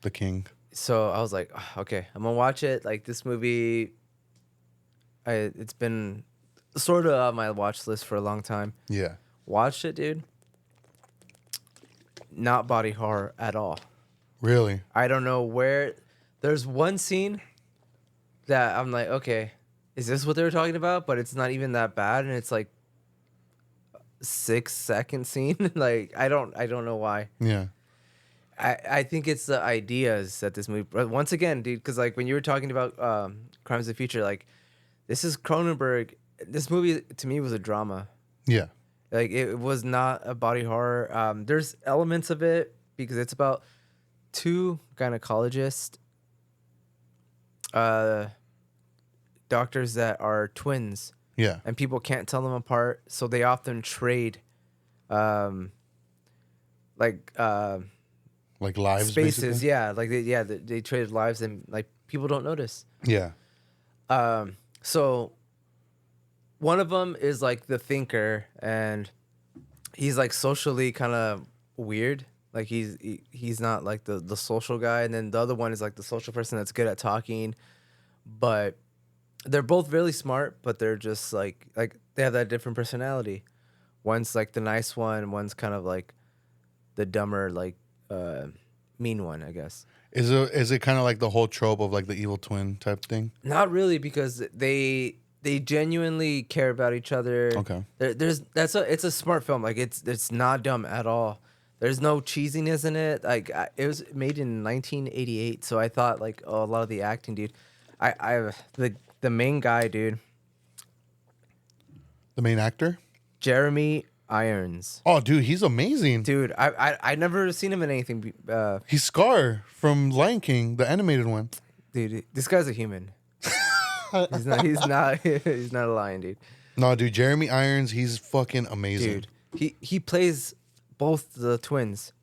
The King. So I was like, "Oh, okay, I'm gonna watch it." Like this movie, it's been sort of on my watch list for a long time. Yeah. Watched it, dude. Not body horror at all. Really? I don't know where. There's one scene that I'm like, okay, is this what they were talking about? But it's not even that bad, and it's like 6-second scene. Like I don't know why. Yeah. I think it's the ideas that this movie. But once again, dude, because like when you were talking about Crimes of the Future, like this is Cronenberg. This movie to me was a drama. Yeah. Like it was not a body horror. There's elements of it because it's about two gynecologists, doctors that are twins, Yeah. and people can't tell them apart, so they often trade, like Like lives. spaces. Basically? Yeah, like they traded lives, and like people don't notice. Yeah. So one of them is like the thinker, and he's like socially kind of weird. Like he's not like the social guy, and then the other one is like the social person that's good at talking, but they're both really smart, but they're just like they have that different personality. One's like the nice one, one's kind of like the dumber, like mean one, I guess. Is it kind of like the whole trope of like the evil twin type thing? Not really, because they genuinely care about each other. Okay. It's a smart film. Like it's not dumb at all. There's no cheesiness in it. Like it was made in 1988, so I thought like a lot of the acting, dude. The main guy, dude. The main actor. Jeremy Irons. Oh, dude, he's amazing. Dude, I never seen him in anything. He's Scar from Lion King, the animated one. Dude, this guy's a human. He's not. He's not. He's not a lion, dude. No, dude, Jeremy Irons, he's fucking amazing. Dude, he plays both the twins,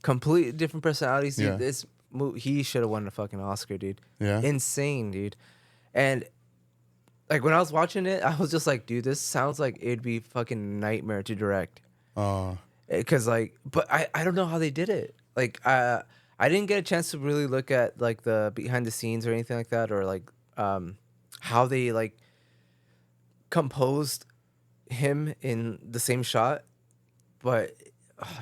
completely different personalities. Dude, Yeah. he should have won a fucking Oscar, dude. Yeah. Insane, dude. And like when I was watching it, I was just like, dude, this sounds like it'd be fucking nightmare to direct. Because but I don't know how they did it. Like I didn't get a chance to really look at like the behind the scenes or anything like that, or like how they like composed him in the same shot. But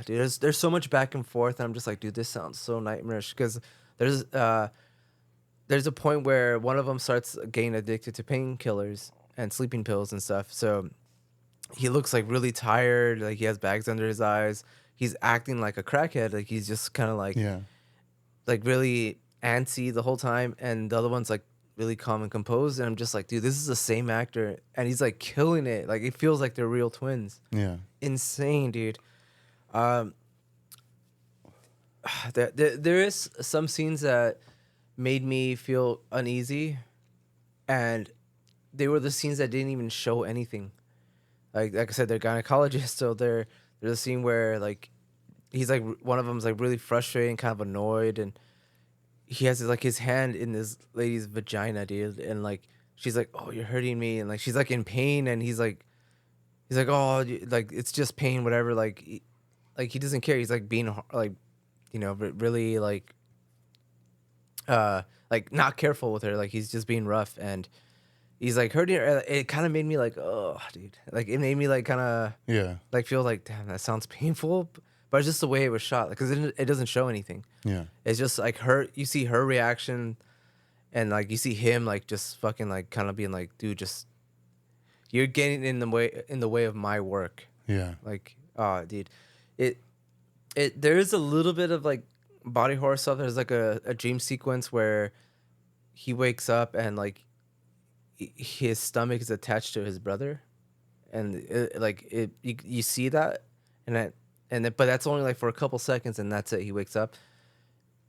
dude, there's so much back and forth, and I'm just like, dude, this sounds so nightmarish. Because there's a point where one of them starts getting addicted to painkillers and sleeping pills and stuff. So he looks like really tired, like he has bags under his eyes. He's acting like a crackhead, like he's just kind of like Yeah. like really antsy the whole time, and the other one's like really calm and composed. And I'm just like, dude, this is the same actor, and he's like killing it. Like it feels like they're real twins. Yeah. Insane, dude. There is some scenes that made me feel uneasy, and they were the scenes that didn't even show anything. Like I said, they're gynecologists, so there's a scene where like he's like one of them's like really frustrated and kind of annoyed, and he has like his hand in this lady's vagina, dude, and like she's like, "Oh, you're hurting me," and like she's like in pain, and he's like, "Oh, like it's just pain, whatever." Like he doesn't care. He's like being like, really like not careful with her. Like he's just being rough, and he's like hurting her. It kind of made me like, oh, dude. Like it made me like kind of Yeah. like feel like, damn, that sounds painful. But it's just the way it was shot, because it doesn't show anything. Yeah. It's just like you see her reaction, and like you see him like just fucking like kind of being like, dude, just you're getting in the way of my work. Yeah. Like, oh, dude, it there is a little bit of like body horror stuff. There's like a dream sequence where he wakes up and like his stomach is attached to his brother, and you see that, but that's only like for a couple seconds, and that's it. He wakes up,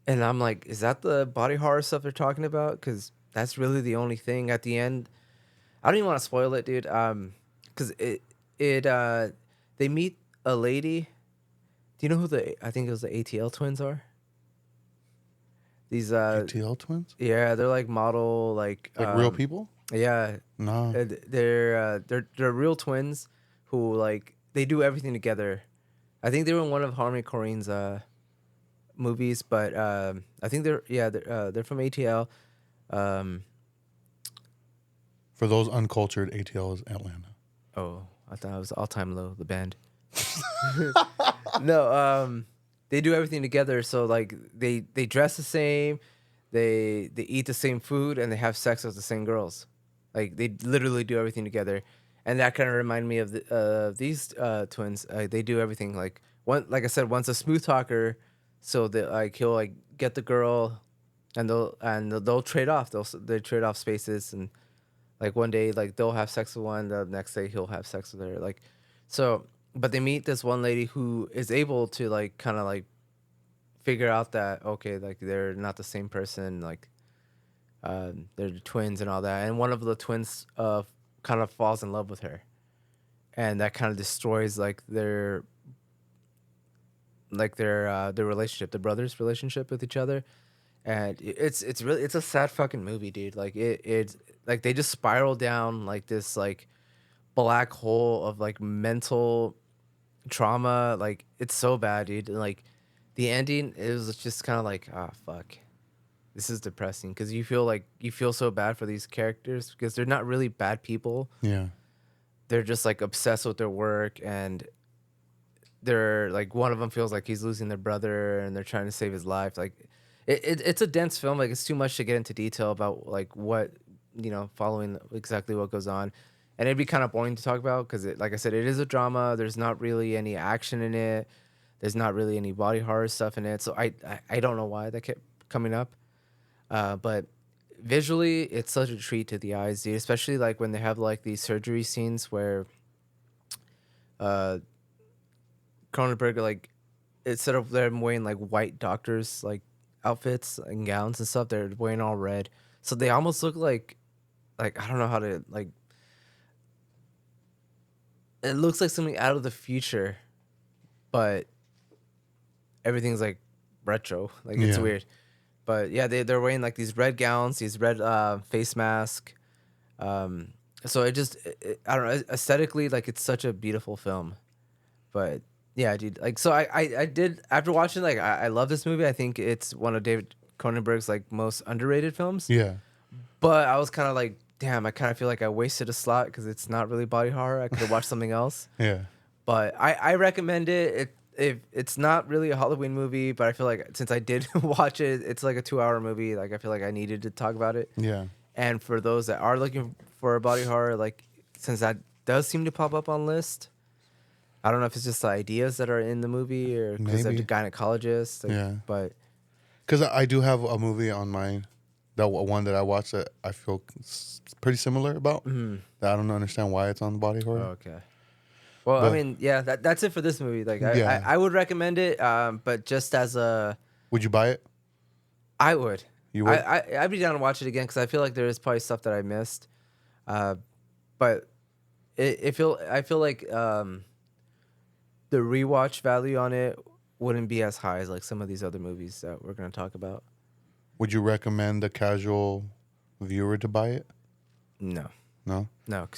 and I'm like, is that the body horror stuff they're talking about? Because that's really the only thing at the end. I don't even want to spoil it, dude. Because they meet a lady. Do you know who I think it was the ATL twins are? These ATL twins? yeah, they're like model like Real people? Yeah, No. they're real twins who like they do everything together. I think they were in one of Harmony Korine's movies, but I think they're from ATL. For those uncultured, ATL is Atlanta. Oh, I thought it was All Time Low, the band. No, they do everything together. So like they dress the same, they eat the same food, and they have sex with the same girls. Like they literally do everything together, and that kind of reminded me of these twins. They do everything like like I said, one's a smooth talker, so that like he'll like get the girl, and they'll trade off. They trade off spaces, and like one day like they'll have sex with one, the next day he'll have sex with her. Like so, but they meet this one lady who is able to like kind of like figure out that okay, like they're not the same person, like they're twins and all that, and one of the twins kind of falls in love with her, and that kind of destroys like their relationship, the brothers' relationship with each other. And it's a sad fucking movie, dude. Like it's like they just spiral down like this like black hole of like mental trauma. Like it's so bad, dude. And, like the ending, it was just kind of like, ah, fuck, this is depressing, because you feel so bad for these characters because they're not really bad people. Yeah. They're just like obsessed with their work, and they're like one of them feels like he's losing their brother, and they're trying to save his life. Like it's a dense film. Like it's too much to get into detail about like what following exactly what goes on, and it'd be kind of boring to talk about because like I said, it is a drama. There's not really any action in it. There's not really any body horror stuff in it. So I don't know why that kept coming up. But visually, it's such a treat to the eyes, dude. Especially like when they have like these surgery scenes where uh, Cronenberg, like, instead of them wearing like white doctors like outfits and gowns and stuff, they're wearing all red. So they almost look like I don't know how to like. It looks like something out of the future, but everything's like retro. Like it's Yeah. weird. But yeah, they're wearing like these red gowns, these red face mask. So I don't know, aesthetically, like it's such a beautiful film. But yeah, dude, like so I did after watching, like I love this movie. I think it's one of David Cronenberg's like most underrated films. Yeah. But I was kind of like, damn, I kind of feel like I wasted a slot because it's not really body horror. I could have watched something else. Yeah. But I recommend it. If it's not really a Halloween movie, but I feel like since I did watch it, it's like a 2-hour movie. Like I feel like I needed to talk about it. Yeah. And for those that are looking for a body horror, like since that does seem to pop up on list, I don't know if it's just the ideas that are in the movie or because of the Maybe. gynecologist. Like, Yeah. But Because I do have a movie on mine, that one that I watched that I feel pretty similar about. That I don't understand why it's on the body horror. okay. Well, I But- mean, yeah, that's it for this movie. Like, Yeah. I would recommend it, but just as a, Would you buy it? I would. You would? I'd be down to watch it again because I feel like there is probably stuff that I missed, but I feel like the rewatch value on it wouldn't be as high as like some of these other movies that we're gonna talk about. Would you recommend the casual viewer to buy it? No, No?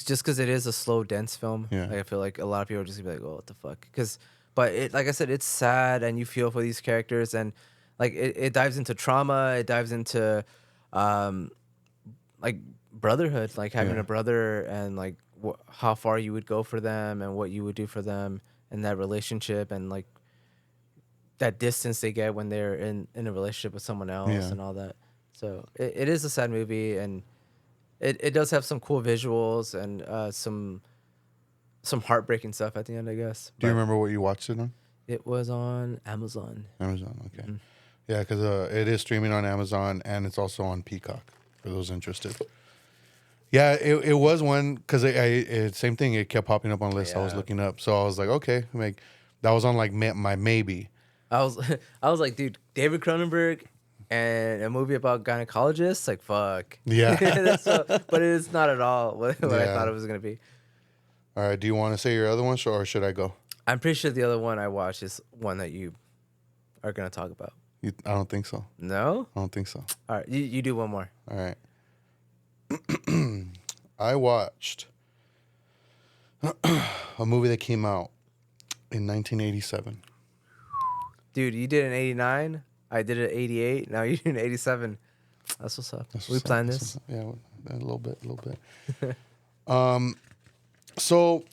just because it is a slow, dense film. Yeah. Like, I feel like a lot of people are just gonna be like, "Oh, what the fuck?" But it, like I said, it's sad, and you feel for these characters, and like it dives into trauma. It dives into, like brotherhood, like having Yeah. a brother, and like how far you would go for them, and what you would do for them, and that relationship, and like that distance they get when they're in a relationship with someone else, Yeah. and all that. So it is a sad movie, and it does have some cool visuals and some heartbreaking stuff at the end, I guess. Do you But remember what you watched it on? it was on Amazon. Amazon, okay. Mm-hmm. Yeah, because it is streaming on Amazon and it's also on Peacock for those interested. Yeah, it was one because same thing. It kept popping up on lists I was Yeah. looking up, so I was like, okay, like that was on like my maybe. I was I was like, dude, David Cronenberg and a movie about gynecologists, like fuck. Yeah. But it's not at all what I Yeah. thought it was gonna be. All right, do you want to say your other one, or should I go? I'm pretty sure the other one I watched is one that you are gonna talk about. I don't think so. No? I don't think so. All right, you do one more. All right. I watched a movie that came out in 1987. Dude, you did an 89. I did an 88. Now you did an 87. That's what's up. We planned this. Yeah, a little bit. So,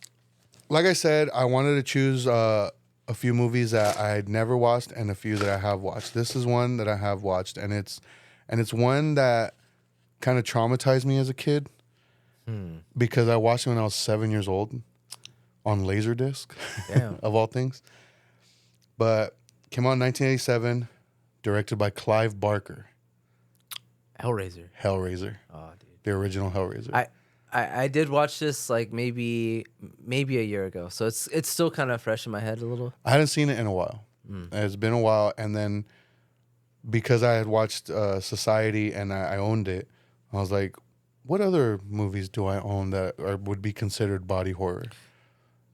like I said, I wanted to choose a few movies that I had never watched and a few that I have watched. This is one that I have watched, and it's one that kind of traumatized me as a kid because I watched it when I was 7 years old on Laserdisc, Damn. of all things. But came out in 1987, directed by Clive Barker. Hellraiser. Hellraiser, Oh, dude. the original Hellraiser. I did watch this like maybe a year ago, so it's still kind of fresh in my head a little. I hadn't seen it in a while. It's been a while, and then because I had watched Society and I owned it, I was like, "What other movies do I own that would be considered body horror?"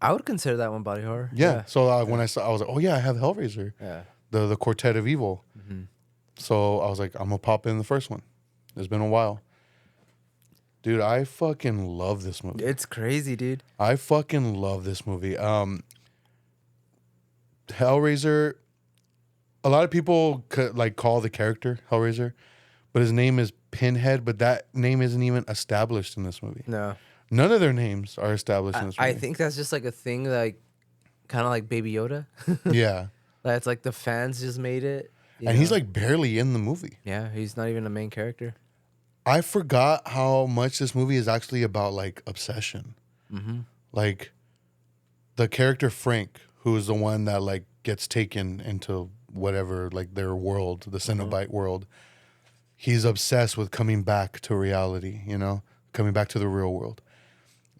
I would consider that one body horror. Yeah. So when I saw, I was like, "Oh yeah, I have Hellraiser, Yeah. the Quartet of Evil." So I was like, "I'm gonna pop in the first one." It's been a while, dude. I fucking love this movie. It's crazy, dude. I fucking love this movie. Hellraiser. A lot of people call the character Hellraiser, but his name is Pinhead. But that name isn't even established in this movie. No. None of their names are established in this movie. I think that's just like a thing, like kind of like Baby Yoda. Yeah, That's like the fans just made it. you and he's know? like barely in the movie. Yeah, he's not even a main character. I forgot how much this movie is actually about like obsession. Like the character Frank, who is the one that like gets taken into whatever like their world, the Cenobite world. He's obsessed with coming back to reality, coming back to the real world.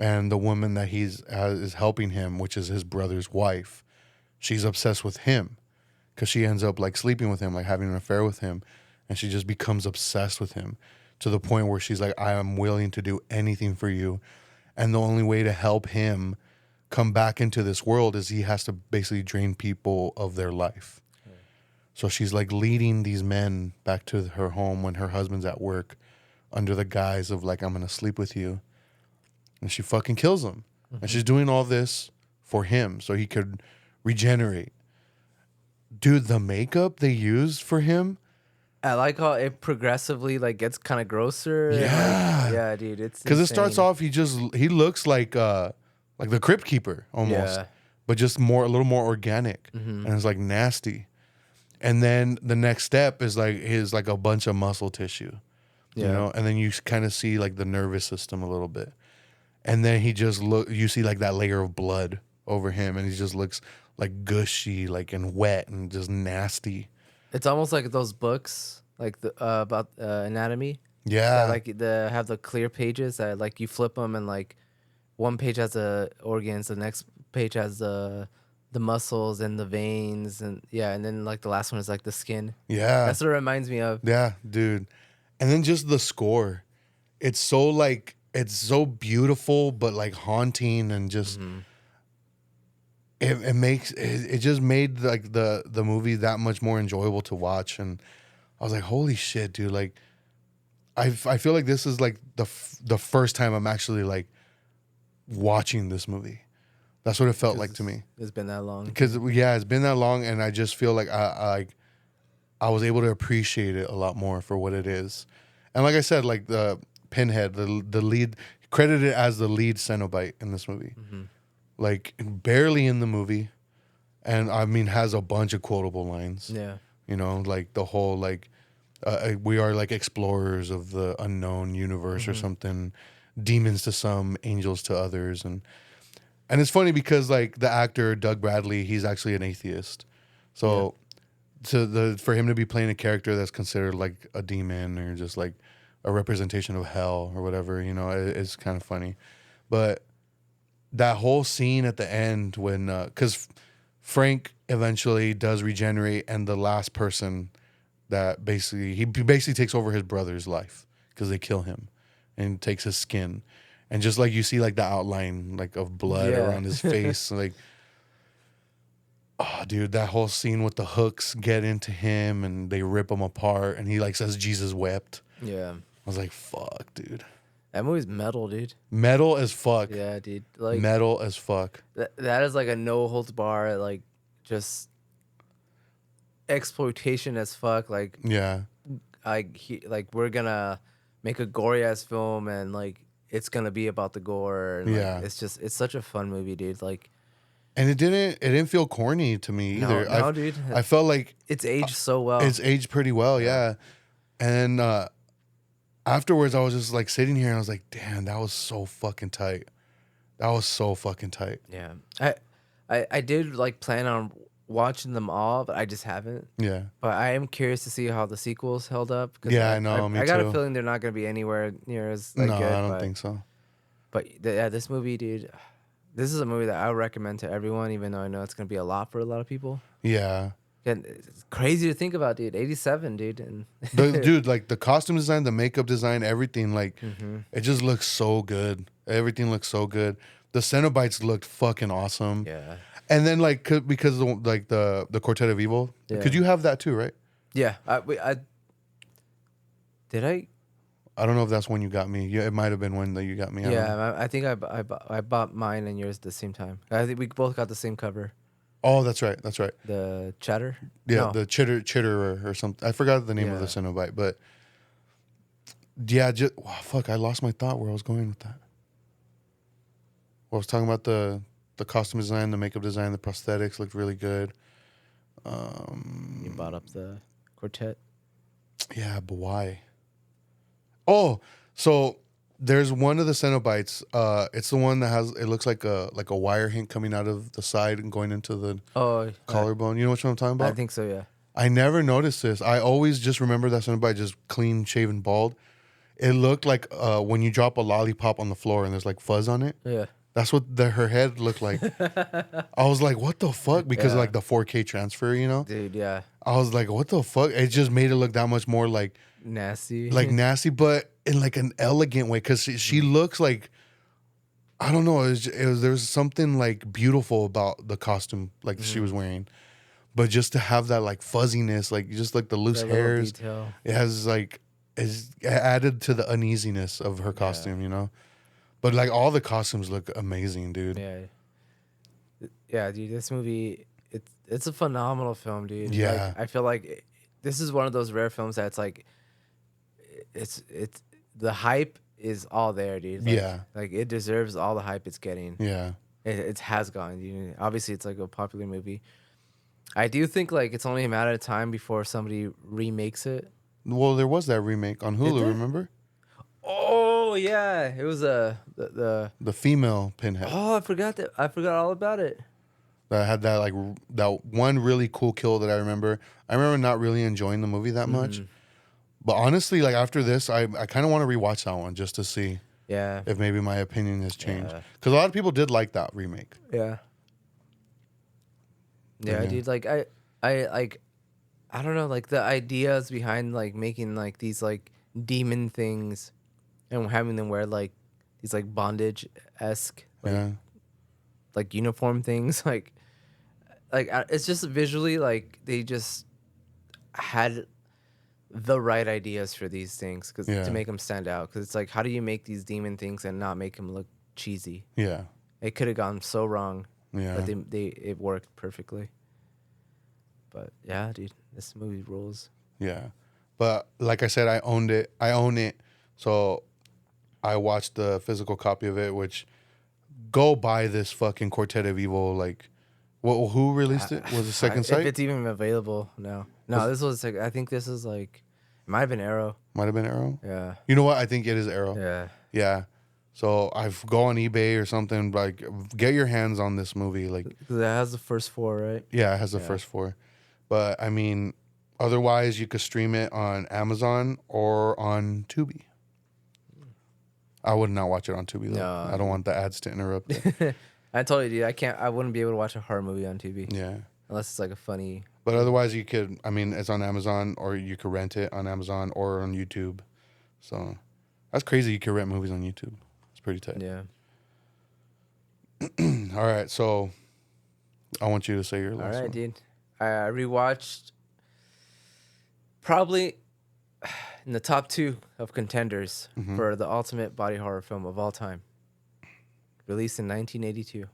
and the woman that is helping him, which is his brother's wife, she's obsessed with him because she ends up like sleeping with him, like having an affair with him, and she just becomes obsessed with him to the point where she's like, I am willing to do anything for you, and the only way to help him come back into this world is he has to basically drain people of their life. So she's like leading these men back to her home when her husband's at work under the guise of like, I'm going to sleep with you. And she fucking kills him. And she's doing all this for him so he could regenerate. Dude, the makeup they used for him. I like how it progressively like gets kind of grosser. Yeah. Like, yeah, dude. It's Because it starts insane. off, he looks like the Crypt Keeper almost. Yeah. But just a little more organic. And it's like nasty. And then the next step is like a bunch of muscle tissue. Yeah. You know, and then you kind of see like the nervous system a little bit. And then you see like that layer of blood over him, and he just looks like gushy, like and wet and just nasty. It's almost like those books, like the about anatomy. Yeah. That, like have the clear pages that like you flip them and like one page has the organs, the next page has the muscles and the veins and and then like the last one is like the skin. Yeah. That's what it reminds me of. Yeah, dude. And then just the score. It's so beautiful, but like haunting, and just it just made like the movie that much more enjoyable to watch. And I was like, holy shit, dude! Like, I feel like this is like the first time I'm actually like watching this movie. That's what it felt like to me. It's been that long. Because it's been that long, and I just feel like I was able to appreciate it a lot more for what it is. And like I said, like the Pinhead, the lead, credited as the lead Cenobite in this movie, like barely in the movie, and I mean has a bunch of quotable lines. Yeah. You know, like the whole like we are like explorers of the unknown universe or something, demons to some, angels to others, and it's funny because like the actor Doug Bradley, he's actually an atheist, so for him to be playing a character that's considered like a demon or just like a representation of hell or whatever, you know, it's kind of funny. But that whole scene at the end when because Frank eventually does regenerate, and the last person that he basically takes over his brother's life because they kill him and takes his skin, and just like you see like the outline like of blood around his face, like, oh dude, that whole scene with the hooks get into him and they rip him apart, and he like says Jesus wept. Yeah. I was like, fuck, dude. That movie's metal, dude. Metal as fuck. Yeah, dude. Like Metal as fuck. that is like a no holds bar, like just exploitation as fuck. Like Yeah. like we're gonna make a gory ass film and like it's gonna be about the gore. And, like, it's such a fun movie, dude. Like, and it didn't feel corny to me either. No, dude. I felt like It's aged so well. it's aged pretty well, yeah. And afterwards, I was just like sitting here and I was like, damn, that was so fucking tight. That was so fucking tight. Yeah. I did like plan on watching them all, but I just haven't. Yeah. But I am curious to see how the sequels held up. Yeah, I know, me I got too. a feeling they're not going to be anywhere near as like, No, good. I don't think so. But this movie, dude, this is a movie that I would recommend to everyone, even though I know it's going to be a lot for a lot of people. Yeah. And it's crazy to think about, dude. 87, dude. And Dude, like the costume design, the makeup design, everything, like it just looks so good. Everything looks so good. The Cenobites looked fucking awesome. yeah. And then like because like the Quartet of Evil, could you have that too, right? Yeah. Did I? I don't know if that's when you got me. Yeah, it might have been when that you got me. I think I bought mine and yours at the same time. I think we both got the same cover. Oh, that's right. That's right. The Chatter? Yeah, No. the Chitterer or something. I forgot the name of the Cenobite, but yeah, fuck, I lost my thought where I was going with that. Well, I was talking about the costume design, the makeup design, the prosthetics looked really good. You bought up the quartet? Yeah, but why? Oh, so there's one of the Cenobites. It's the one that it looks like a wire hink coming out of the side and going into the collarbone. You know what I'm talking about? I think so, yeah. I never noticed this. I always just remember that Cenobite just clean shaven bald. it looked like when you drop a lollipop on the floor and there's like fuzz on it. Yeah. That's what her head looked like. I was like, what the fuck? Because of Yeah. like the 4K transfer, you know? Dude, yeah. I was like, what the fuck? It just made it look that much more like Nasty. nasty, but in like an elegant way. Because she looks like, I don't know. There was something like beautiful about the costume like she was wearing. But just to have that like fuzziness, like just like the loose That little hairs, detail. it has like is added to the uneasiness of her costume, you know. But like all the costumes look amazing, dude. Yeah. Yeah, dude, this movie, it's a phenomenal film, dude. Yeah. Like, I feel like this is one of those rare films that's like, it's the hype is all there, dude. Like, Yeah. Like it deserves all the hype it's getting. Yeah. It has gone. Dude. Obviously, it's like a popular movie. I do think like it's only a matter of time before somebody remakes it. Well, there was that remake on Hulu, there? remember? Oh yeah, it was the The female Pinhead oh I forgot that I forgot all about it. that had that like that one really cool kill that I remember. I remember not really enjoying the movie that much. But honestly, like after this, I kind of want to rewatch that one just to see Yeah, if maybe my opinion has changed. Yeah. Because a lot of people did like that remake. yeah, Yeah. dude. Like I don't know, like the ideas behind like making like these like demon things and having them wear like these like bondage esque Yeah. like uniform things it's just visually like they just had the right ideas for these things Yeah. to make them stand out because it's like how do you make these demon things and not make them look cheesy? Yeah. It could have gone so wrong, Yeah. but it worked perfectly. But yeah, dude, this movie rules. Yeah. But like I said, I owned it. I own it. So I watched the physical copy of it, which go buy this fucking Quartet of Evil. Like, who released it? Was it Second If Sight? it's even available, no, this was like I think this is like it might have been Arrow. Might have been Arrow. Yeah, You know what? I think it is Arrow. yeah, Yeah. So I've go on eBay or something. Like, get your hands on this movie. Like, because it has the first four, right? yeah, it has the first four. But I mean, otherwise you could stream it on Amazon or on Tubi. I would not watch it on Tubi though. No. I don't want the ads to interrupt it. I told you, dude. I wouldn't be able to watch a horror movie on TV Yeah. unless it's like a funny. But otherwise you could, I mean, it's on Amazon or you could rent it on Amazon or on YouTube. So that's crazy. You can rent movies on YouTube. It's pretty tight. Yeah. All right. So I want you to say your All last right, one. dude. I rewatched probably in the top 2 of contenders for the ultimate body horror film of all time. Released in 1982.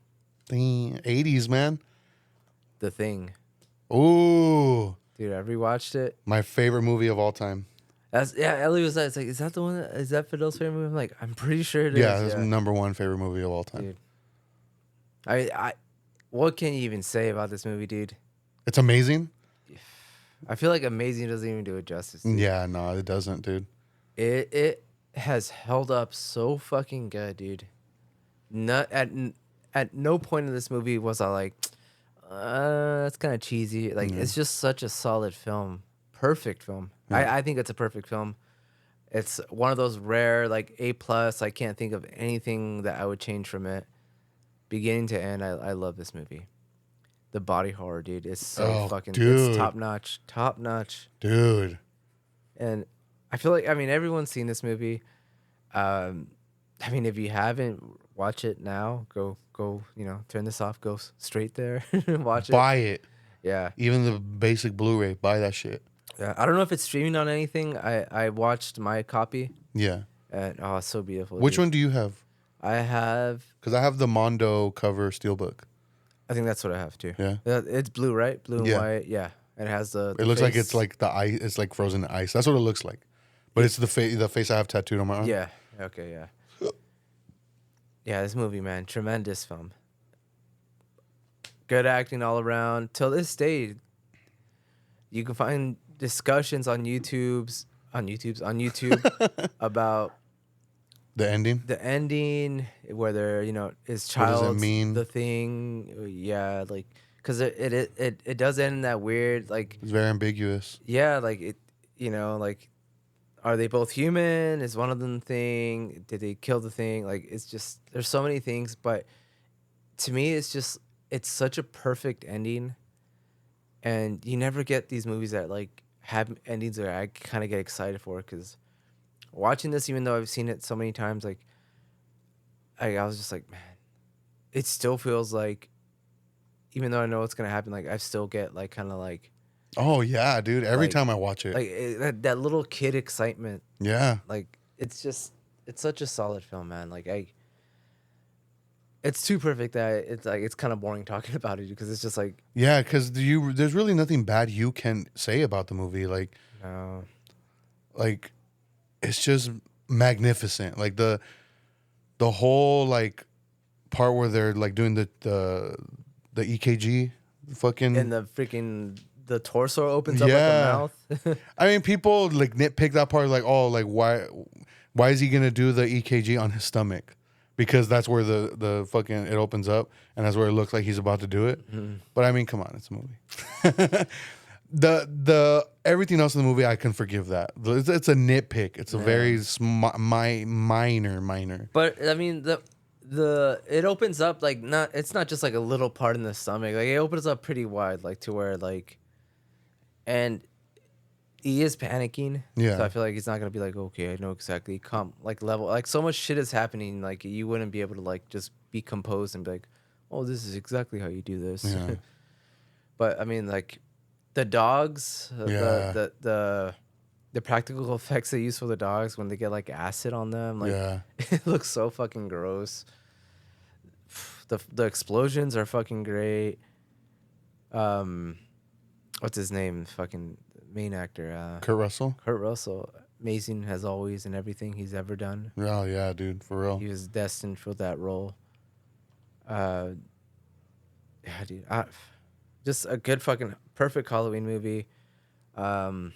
The 80s, man. The Thing. Ooh. Dude, I rewatched it. My favorite movie of all time. Ellie was like, is that the one? Is that Fidel's favorite movie? I'm like, I'm pretty sure it is. Yeah, that's number 1 favorite movie of all time. Dude. I what can you even say about this movie, dude? It's amazing. I feel like amazing doesn't even do it justice. Dude. Yeah, no, it doesn't, dude. It has held up so fucking good, dude. Not at no point in this movie was I like, that's kind of cheesy. Like it's just such a solid film, perfect film. Yeah. I think it's a perfect film. It's one of those rare like A+. I can't think of anything that I would change from it. Beginning to end, I love this movie. The body horror, dude, is so fucking dude. It's top notch. Dude. And I feel like everyone's seen this movie. If you haven't, watch it now. Go, turn this off, go straight there and watch it. Buy it. Yeah. Even the basic Blu-ray, buy that shit. Yeah. I don't know if it's streaming on anything. I watched my copy Yeah. and it's so beautiful. Which dude. one do you have? I have Because I have the Mondo cover steelbook. I think that's what I have too. Yeah. It's blue, right? Blue and Yeah. white. Yeah. It has the It looks like face. it's like the ice. It's like frozen ice. That's what it looks like. But it's the face I have tattooed on my arm. Yeah. Okay. Yeah. Yeah. This movie, man, tremendous film. Good acting all around. Till this day, you can find discussions on YouTube about The ending. the ending, whether is does it child mean? the thing. Yeah, like because it does end in that weird like It's very ambiguous. yeah like it like are they both human? Is one of them the thing? Did they kill the thing? Like, it's just there's so many things, but to me, it's such a perfect ending, and you never get these movies that like have endings that I kind of get excited for because watching this, even though I've seen it so many times, like I was just like, man, it still feels like, even though I know what's gonna happen, like I still get like kind of Oh yeah, dude. Every like time I watch it. that little kid excitement. Yeah. Like it's such a solid film, man. Like it's too perfect that it's like it's kind of boring talking about it because it's just like Yeah, because there's really nothing bad you can say about the movie. no, Like it's just magnificent. Like the whole like part where they're like doing the EKG, and fucking the torso opens up like a yeah. mouth. I mean, people like nitpick that part, like, oh, like why is he gonna do the EKG on his stomach? Because that's where the fucking it opens up, and that's where it looks like he's about to do it. Mhm. But I mean, come on, it's a movie. The everything else in the movie, I can forgive that. It's a nitpick. It's a very minor. But I mean the it opens up like not it's not just like a little part in the stomach. Like it opens up pretty wide, like to where like and he is panicking. So I Yeah, feel like he's not gonna be like, okay, I know exactly like level like so much shit is happening, like you wouldn't be able to like just be composed and be like, oh, this is exactly how you do this. yeah, But I mean like the dogs, yeah, the practical effects they use for the dogs when they get like acid on them, like yeah. it looks so fucking gross. The explosions are fucking great. Um, what's his name? Fucking main actor. Kurt Russell. Kurt Russell. Amazing as always in everything he's ever done. Oh yeah, dude, for real. He was destined for that role. Uh, yeah, dude. Just a good fucking perfect Halloween movie. Um,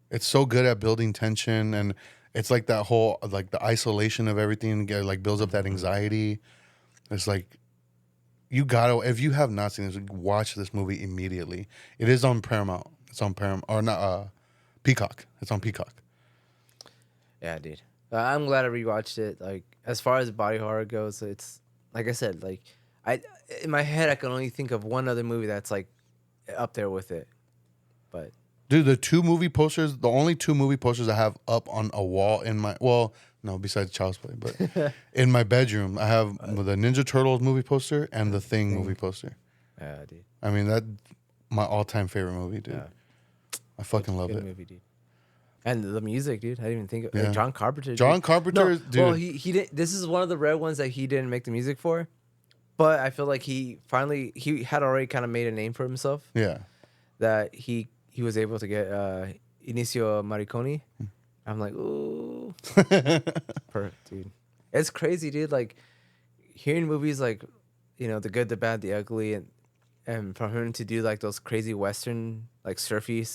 It's so good at building tension, and it's like that whole like the isolation of everything like builds up that anxiety. It's like you gotta, if you have not seen this, watch this movie immediately. It is on Paramount. It's on Paramount or not Peacock. It's on Peacock. yeah, dude. I'm glad I rewatched it. Like as far as body horror goes, it's like I said. Like I in my head, I can only think of one other movie that's like up there with it. But Dude, the only two movie posters I have up on a wall in my, well, no, besides Child's Play, but in my bedroom, I have the Ninja Turtles movie poster and the Thing movie poster. yeah, dude. I mean, that my all-time favorite movie, dude. Yeah. I fucking love Good it. movie, dude. And the music, dude. I didn't even think of Yeah. John Carpenter. John Dude. Carpenter, No, dude. well, he did. This is one of the rare ones that he didn't make the music for, but I feel like he had already kind of made a name for himself. Yeah. That he was able to get Inicio Mariconi. Hmm. I'm like, ooh, perfect, dude. It's crazy, dude. Like hearing movies like, The Good, the Bad, the Ugly, and for him to do like those crazy Western like surfy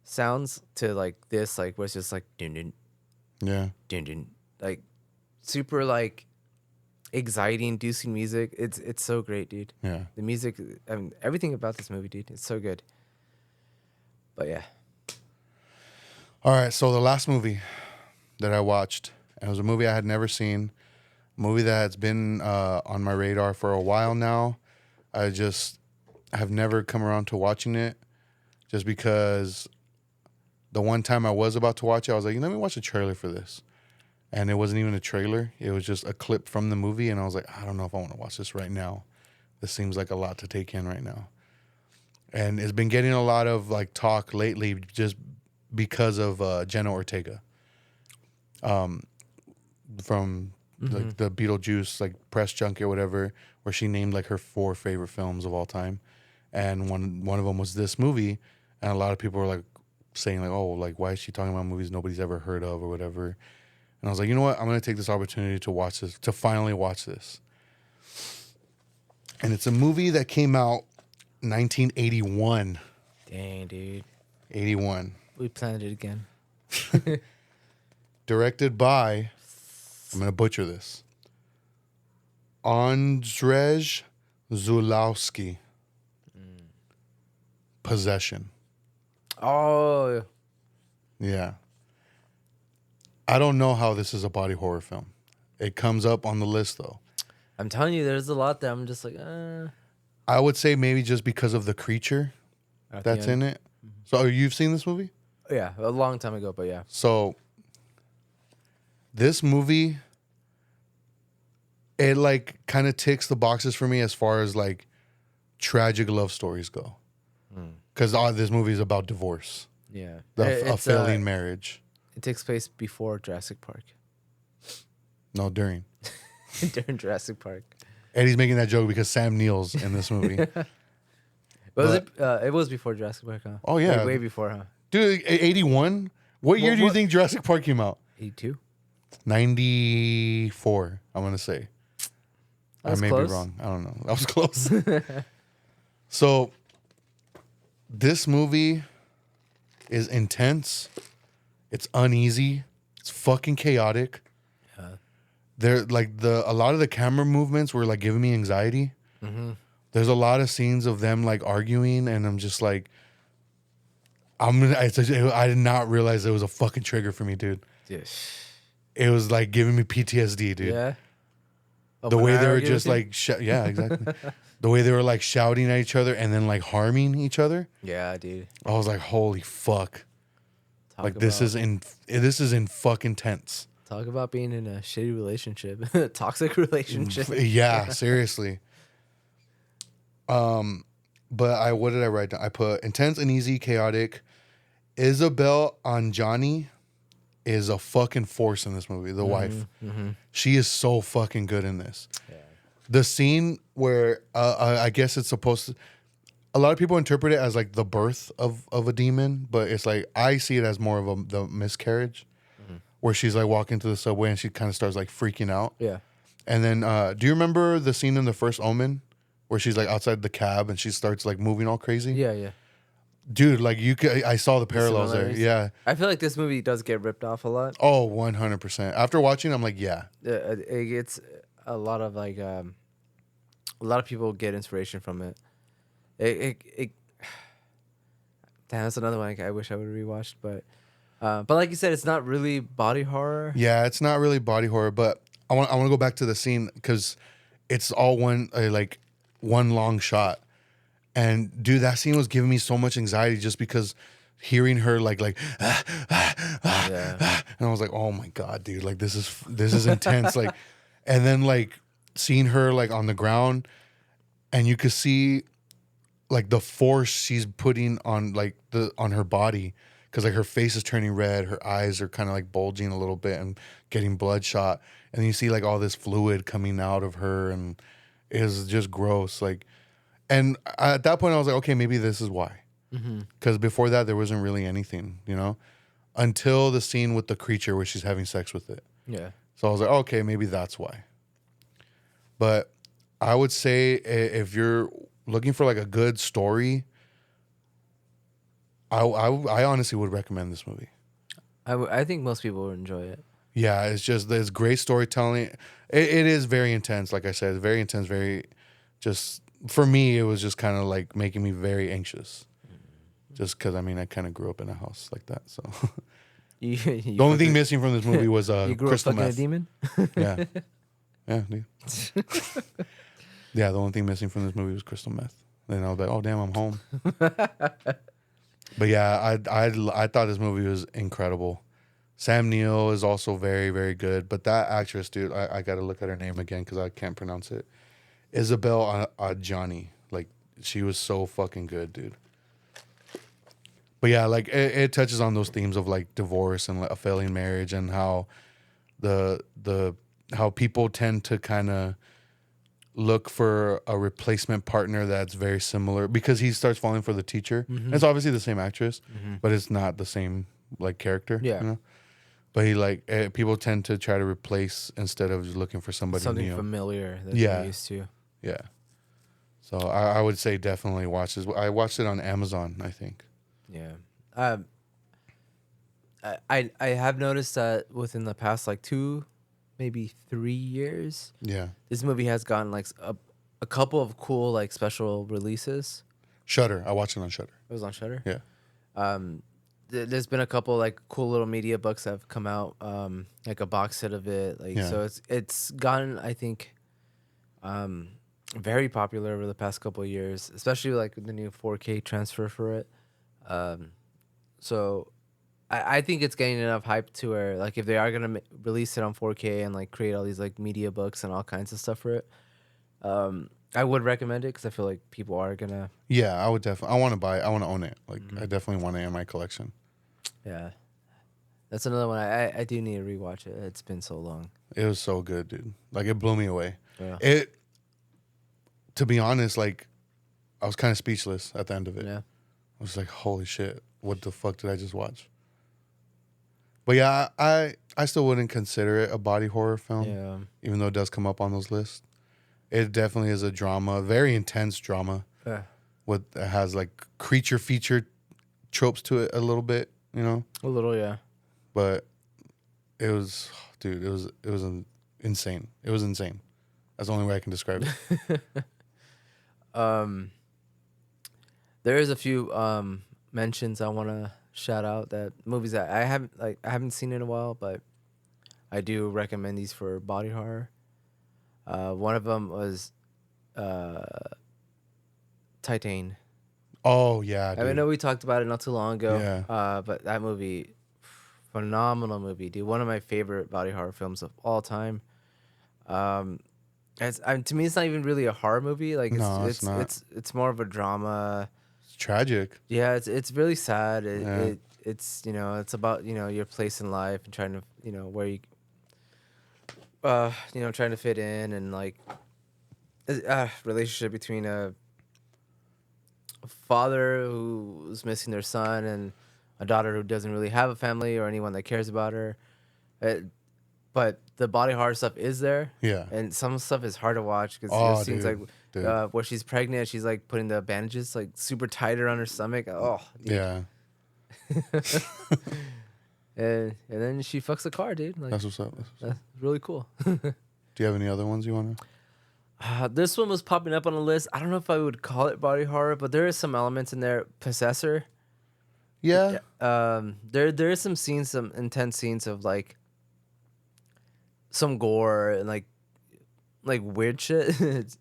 sounds to like this, like where it's just like dun dun Yeah. dun dun, like super like exciting, inducing music. It's so great, dude. Yeah. The music, I mean, everything about this movie, dude, it's so good. But yeah, All right. So the last movie that I watched, and it was a movie I had never seen, a movie that has been on my radar for a while now. I just have never come around to watching it just because the one time I was about to watch it, I was like, let me watch a trailer for this. And it wasn't even a trailer. It was just a clip from the movie. And I was like, I don't know if I want to watch this right now. This seems like a lot to take in right now. And it's been getting a lot of like talk lately just because of Jenna Ortega. From like the Beetlejuice like press junket or whatever, where she named like her 4 favorite films of all time. And one of them was this movie. And a lot of people were like saying like, oh, like why is she talking about movies nobody's ever heard of or whatever. And I was like, you know what? I'm going to take this opportunity to watch this, to finally watch this. And it's a movie that came out 1981. dang, dude, 81. we planned it again. Directed by, I'm going to butcher this, Andrzej Zulawski. Possession. Oh, Yeah. I don't know how this is a body horror film. It comes up on the list though. I'm telling you, there's a lot that I'm just like, I would say maybe just because of the creature at the that's end. in it. So you've seen this movie? Yeah, a long time ago, but yeah. So this movie, it like kind of ticks the boxes for me as far as like tragic love stories go. Because this movie is about divorce, Yeah. a failing marriage. It takes place before Jurassic Park. No, during. During Jurassic Park. Eddie's making that joke because Sam Neill's in this movie. It was before Jurassic Park, huh? Oh, yeah. Way before, huh? Dude, 81? What year do you think Jurassic Park came out? 82. 94, I'm going to say. I may be wrong. I don't know. That was close. So, this movie is intense. It's uneasy. It's fucking chaotic. There, like a lot of the camera movements were like giving me anxiety. There's a lot of scenes of them like arguing, and I'm just like, I did not realize it was a fucking trigger for me, dude. Yes. It was like giving me PTSD, dude. Yeah. The way they were just like, yeah, exactly. The way they were like shouting at each other and then like harming each other. Yeah, dude. I was like, holy fuck. This is in fucking tense. Talk about being in a shitty relationship, toxic relationship. Yeah, seriously. But what did I write down? I put intense, uneasy, chaotic. Isabel Anjani is a fucking force in this movie. The wife, she is so fucking good in this. Yeah. The scene where I guess it's supposed to. A lot of people interpret it as like the birth of a demon, but it's like I see it as more of the miscarriage. Where she's like walking to the subway and she kind of starts like freaking out. Yeah. And then, do you remember the scene in The First Omen where she's like outside the cab and she starts like moving all crazy? Yeah, yeah. Dude, like I saw the parallels there. Yeah. I feel like this movie does get ripped off a lot. Oh, 100%. After watching, I'm like, yeah. It gets a lot of like, a lot of people get inspiration from it. Damn, that's another one I wish I would have rewatched, but like you said, it's not really body horror. Yeah, it's not really body horror, but I want to go back to the scene because it's all one long shot. And dude, that scene was giving me so much anxiety just because hearing her and I was like, oh my god, dude, like this is intense. Like, and then like seeing her like on the ground, and you could see like the force she's putting on like on her body. Because like her face is turning red, her eyes are kind of like bulging a little bit and getting bloodshot, and then you see like all this fluid coming out of her, and it was just gross. Like, and at that point I was like, okay, maybe this is why. Because before that there wasn't really anything, until the scene with the creature where she's having sex with it. Yeah. So I was like, okay, maybe that's why. But I would say if you're looking for like a good story, I honestly would recommend this movie. I think most people would enjoy it. Yeah, it's great storytelling. It is very intense, like I said, it's very intense, very just for me it was just kind of like making me very anxious. Just because I kind of grew up in a house like that, so the only thing missing from this movie was you grew crystal up fucking meth. a demon? Yeah. Yeah, dude. Yeah, the only thing missing from this movie was crystal meth. Then I was like, oh damn, I'm home. But yeah, I thought this movie was incredible. Sam Neill is also very, very good. But that actress, dude, I got to look at her name again because I can't pronounce it. Isabel Adjani. Like, she was so fucking good, dude. But yeah, like, it touches on those themes of, like, divorce and like, a failing marriage and how how people tend to kind of look for a replacement partner that's very similar because he starts falling for the teacher. It's obviously the same actress, but it's not the same like character. Yeah. But he people tend to try to replace instead of just looking for something new. Familiar that they're used to. Yeah. So I would say definitely watch this. I watched it on Amazon, I think. Yeah. I have noticed that within the past like 2, maybe 3 years. Yeah. This movie has gotten like a couple of cool like special releases. Shudder. I watched it on Shudder. It was on Shudder? Yeah. there's been a couple like cool little media books that have come out, like a box set of it. Like Yeah. so, it's gotten, I think, um, very popular over the past couple of years, especially like the new 4K transfer for it. Um, so I think it's getting enough hype to where like if they are gonna release it on 4K and like create all these like media books and all kinds of stuff for it, I would recommend it because I feel like people are gonna. Yeah, I would definitely. I want to buy it. I want to own it. Like, I Mhm. definitely want it in my collection. Yeah, that's another one I do need to rewatch it. It's been so long. It was so good, dude. Like, it blew me away. Yeah, It, to be honest, like, I was kind of speechless at the end of it. yeah, I was like, holy shit, what the fuck did I just watch? But yeah, I still wouldn't consider it a body horror film, yeah. even though it does come up on those lists. It definitely is a drama, very intense drama. Yeah. With it has like creature feature tropes to it a little bit, you know. A little, yeah. But it was, dude, it was insane. It was insane. That's the only way I can describe it. Um, there is a few mentions I want to shout out, that movies that I haven't seen in a while, but I do recommend these for body horror. One of them was uh Titan. Oh yeah, I dude. know we talked about it not too long ago. Yeah. But that movie, phenomenal movie, dude. One of my favorite body horror films of all time. Um, to me, it's not even really a horror movie. Like No, it's not. it's more of a drama. It's tragic. Yeah, it's really sad. Yeah. It's it's about your place in life and trying to where you trying to fit in, and like relationship between a father who's missing their son and a daughter who doesn't really have a family or anyone that cares about her. Uh, but the body horror stuff is there, Yeah. and some stuff is hard to watch because Oh, scenes dude. like Dude. where she's pregnant, she's like putting the bandages like super tight around her stomach. Oh, dude. Yeah. And then she fucks the car, dude. Like That's what's up. that's really cool. Do you have any other ones you want to? This one was popping up on the list. I don't know if I would call it body horror, but there is some elements in there. Possessor. Yeah. There is some scenes, some intense scenes of like some gore and like weird shit.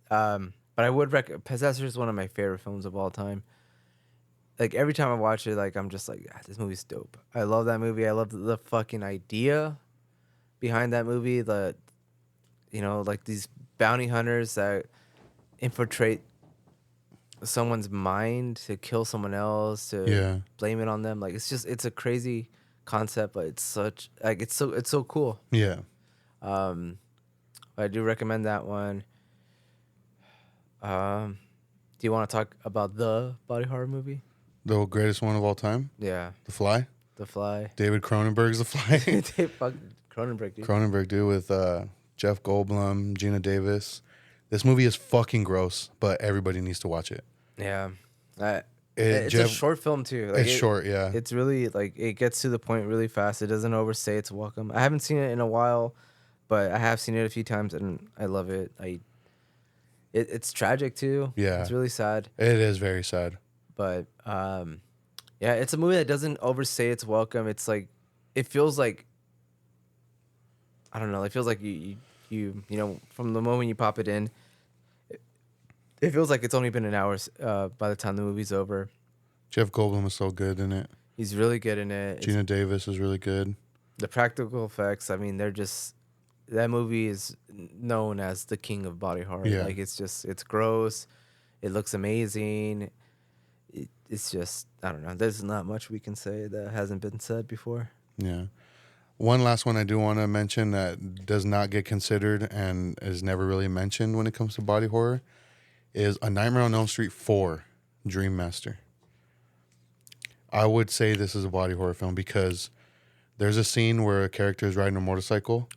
But I would Possessor is one of my favorite films of all time. Like every time I watch it, like I'm just like, this movie's dope. I love that movie. I love the fucking idea behind that movie. Like these bounty hunters that infiltrate someone's mind to kill someone else, to Yeah. blame it on them. Like it's a crazy concept, but it's such like it's so cool. Yeah. I do recommend that one. Do you want to talk about the body horror movie? The greatest one of all time, Yeah, The Fly. The Fly. David Cronenberg's The Fly. They fuck Cronenberg, dude. Cronenberg, dude, with Jeff Goldblum, Gina Davis. This movie is fucking gross, but everybody needs to watch it. Yeah, it's a short film too. Like, it's short, yeah. It's really like it gets to the point really fast. It doesn't overstay its welcome. I haven't seen it in a while, but I have seen it a few times and I love it. It's tragic too. Yeah. It's really sad. It is very sad. But yeah, it's a movie that doesn't overstay its welcome. It's like it feels like I don't know. It feels like you from the moment you pop it in, it feels like it's only been an hour by the time the movie's over. Jeff Goldblum is so good in it. He's really good in it. Gina Davis is really good. The practical effects, I mean, they're just that movie is known as the king of body horror. Yeah. Like it's gross. It looks amazing. It's just I don't know. There's not much we can say that hasn't been said before. Yeah. One last one I do want to mention that does not get considered and is never really mentioned when it comes to body horror is A Nightmare on Elm Street 4, Dream Master. I would say this is a body horror film because there's a scene where a character is riding a motorcycle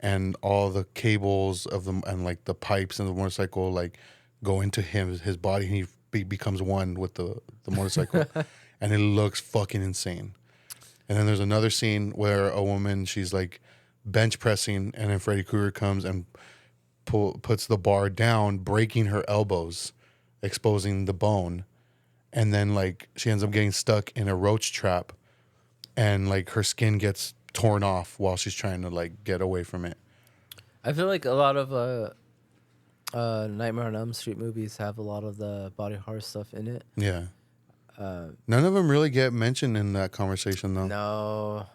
and all the cables of them and like the pipes in the motorcycle like go into his body and he becomes one with the motorcycle and it looks fucking insane. And then there's another scene where a woman, she's like bench pressing and then Freddy Krueger comes and puts the bar down, breaking her elbows, exposing the bone. And then like she ends up getting stuck in a roach trap and like her skin gets torn off while she's trying to like get away from it. I feel like a lot of Nightmare on Elm Street movies have a lot of the body horror stuff in it. Yeah. Uh, None of them really get mentioned in that conversation though. no,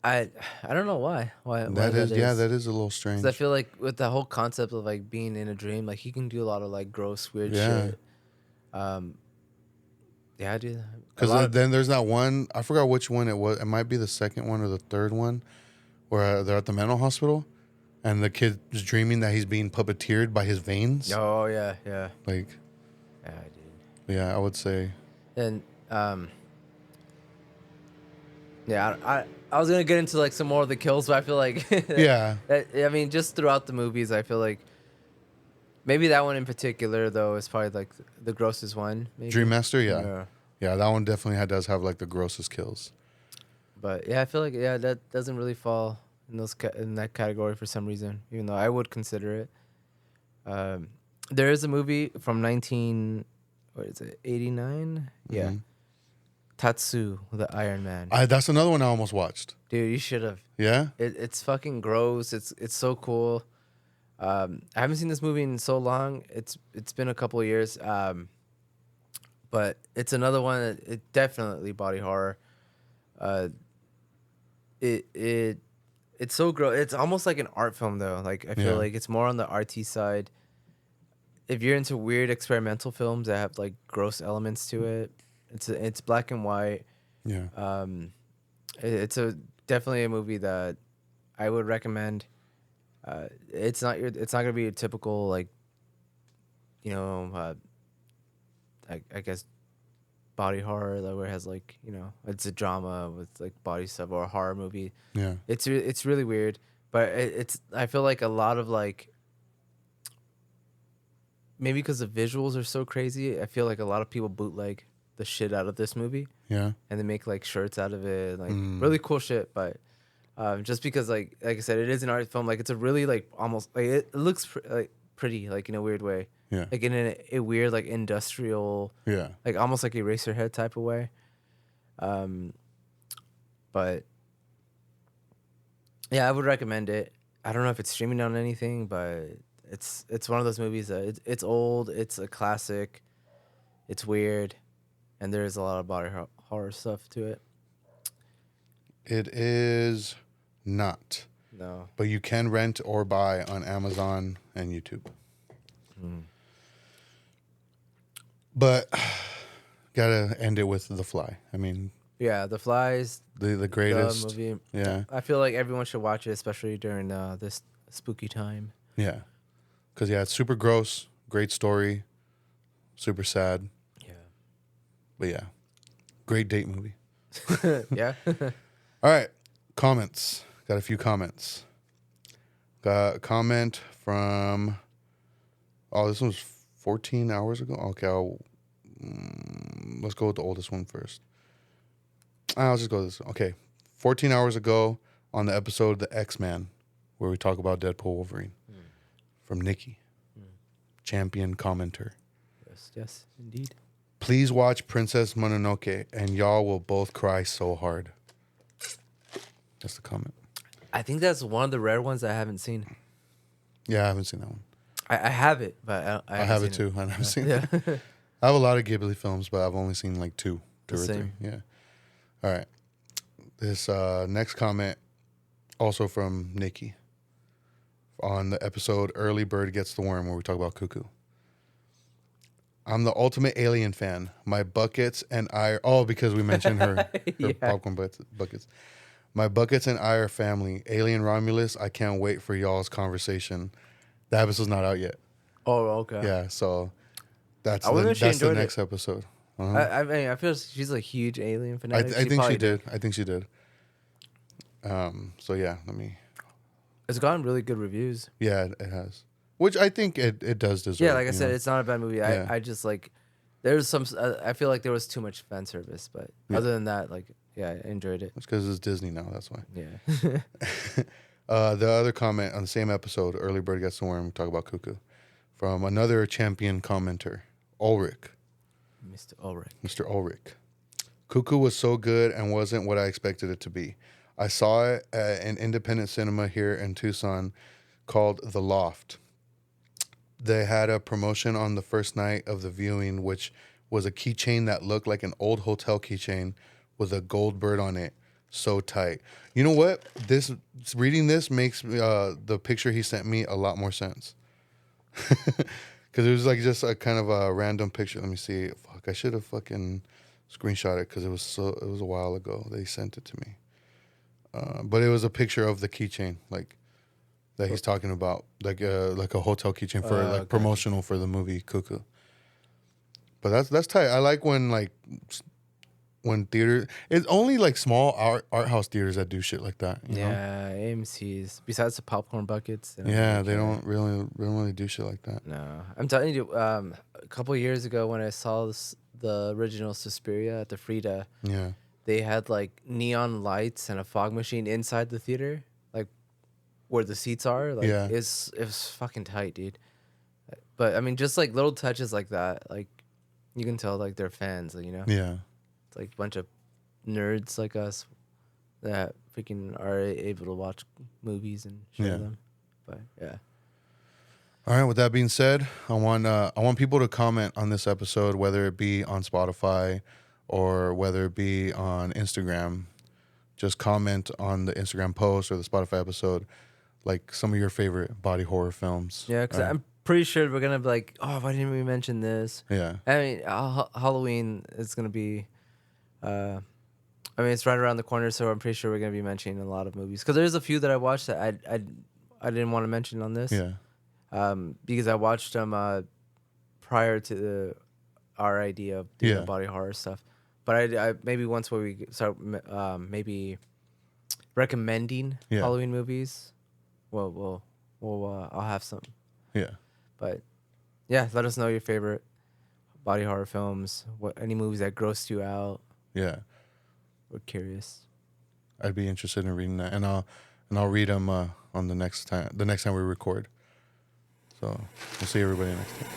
I don't know why That is, yeah, that is a little strange. 'Cause I feel like with the whole concept of like being in a dream, like he can do a lot of like gross, weird Yeah. shit. Yeah, dude. Because then there's that one, I forgot which one it was. It might be the second one or the third one, where they're at the mental hospital, and the kid is dreaming that he's being puppeteered by his veins. Oh yeah, yeah, Like, yeah, dude. yeah, I would say. And yeah, I was gonna get into like some more of the kills, but I feel like Yeah. I mean, just throughout the movies, I feel like maybe that one in particular though is probably like the grossest one. Maybe. Dream Master, yeah. Yeah, that one definitely does have like the grossest kills. But yeah, I feel like that doesn't really fall in in that category for some reason, even though I would consider it. There is a movie from 89? Yeah. Mhm. Tatsu, the Iron Man. That's another one I almost watched. Dude, you should have. Yeah? It's fucking gross. It's so cool. I haven't seen this movie in so long. It's been a couple of years. But it's another one that it definitely body horror. It's so gross. It's almost like an art film though. Like I feel like it's more on the arty side. If you're into weird experimental films that have like gross elements to it, it's black and white. Yeah. It's definitely a movie that I would recommend. It's not gonna be a typical like, I guess body horror that where it has like it's a drama with like body stuff or a horror movie. Yeah. It's really weird, but I feel like a lot of like maybe because the visuals are so crazy, I feel like a lot of people bootleg the shit out of this movie. Yeah. And they make like shirts out of it, like really cool shit. But just because like I said, it is an art film. Like it's a really like almost like it looks like pretty like in a weird way. Yeah. Like in a weird like industrial. Yeah. Like almost like Eraserhead type of way. But yeah, I would recommend it. I don't know if it's streaming on anything, but it's one of those movies that it's old. It's a classic. It's weird, and there is a lot of body horror stuff to it. It is not. No. But you can rent or buy on Amazon and YouTube. But gotta end it with The Fly. I mean, yeah, The Flies, the greatest the movie. Yeah. I feel like everyone should watch it, especially during this spooky time. Yeah. Because, yeah, it's super gross. Great story. Super sad. Yeah. But, yeah. Great date movie. Yeah. All right. Comments. Got a few comments. Got a comment from... Oh, this one was 14 hours ago? Okay, let's go with the oldest one first. I'll just go with this one. Okay. 14 hours ago on the episode The X-Man, where we talk about Deadpool Wolverine. From Nikki. Champion commenter. Yes, indeed. Please watch Princess Mononoke, and y'all will both cry so hard. That's the comment. I think that's one of the rare ones I haven't seen. Yeah, I haven't seen that one. I have it, but I have it seen too. I haven't seen Yeah. it. I have a lot of Ghibli films, but I've only seen like two or three. Same. Yeah. All right. This next comment, also from Nikki, on the episode Early Bird Gets the Worm, where we talk about Cuckoo. I'm the ultimate Alien fan. My buckets and I... Oh, because we mentioned her Yeah. popcorn buckets. My buckets and I are family. Alien Romulus, I can't wait for y'all's conversation. The episode's not out yet. Oh, okay. Yeah, so that's I wonder if she that's the enjoyed next episode. Uh-huh. I mean, I feel she's a huge Alien fanatic. I think she probably did. I think she did. So yeah, let me... It's gotten really good reviews. Yeah, it has. Which I think it does deserve. Yeah, like I you said, know? it's not a bad movie. Yeah. I just like there's some. I feel like there was too much fan service, but other than that, like yeah, I enjoyed it. It's because it's Disney now. That's why. Yeah. The other comment on the same episode, Early Bird Gets the Worm, talk about Cuckoo, from another champion commenter, Ulrich. Mr. Ulrich. Mr. Ulrich. Cuckoo was so good and wasn't what I expected it to be. I saw it at an independent cinema here in Tucson called The Loft. They had a promotion on the first night of the viewing, which was a keychain that looked like an old hotel keychain with a gold bird on it. So tight. You know what? This reading this makes the picture he sent me a lot more sense. Because it was like just a kind of a random picture. Let me see. Fuck, I should have fucking screenshot it because it was a while ago they sent it to me. But it was a picture of the keychain, like that he's talking about, like a hotel keychain for like gotcha. promotional for the movie Cuckoo. But that's tight. I like when theater. It's only like small art house theaters that do shit like that. You know? Yeah, AMC's. Besides the popcorn buckets. Yeah, they care. don't really do shit like that. No, I'm telling you. A couple of years ago, when I saw the original Suspiria at the Frida, Yeah. they had like neon lights and a fog machine inside the theater, like where the seats are. Like, Yeah. it was fucking tight, dude. But I mean, just like little touches like that, like you can tell like they're fans. You know, Yeah. it's like a bunch of nerds like us that freaking are able to watch movies and share Yeah. them. But yeah. All right. With that being said, I want people to comment on this episode, whether it be on Spotify or whether it be on Instagram. Just comment on the Instagram post or the Spotify episode, like some of your favorite body horror films. Yeah, because All right. I'm pretty sure we're gonna be like, oh, why didn't we mention this? Yeah. I mean, Halloween is gonna be, I mean, it's right around the corner, so I'm pretty sure we're gonna be mentioning a lot of movies. Because there's a few that I watched that I didn't want to mention on this. Yeah. Because I watched them prior to our idea of doing Yeah. the body horror stuff. But I maybe once when we start maybe recommending Yeah. Halloween movies, we'll I'll have some. Yeah. But yeah, let us know your favorite body horror films. Any movies that grossed you out. Yeah. We're curious. I'd be interested in reading that, and I'll read them on the next time we record. So we'll see everybody next time.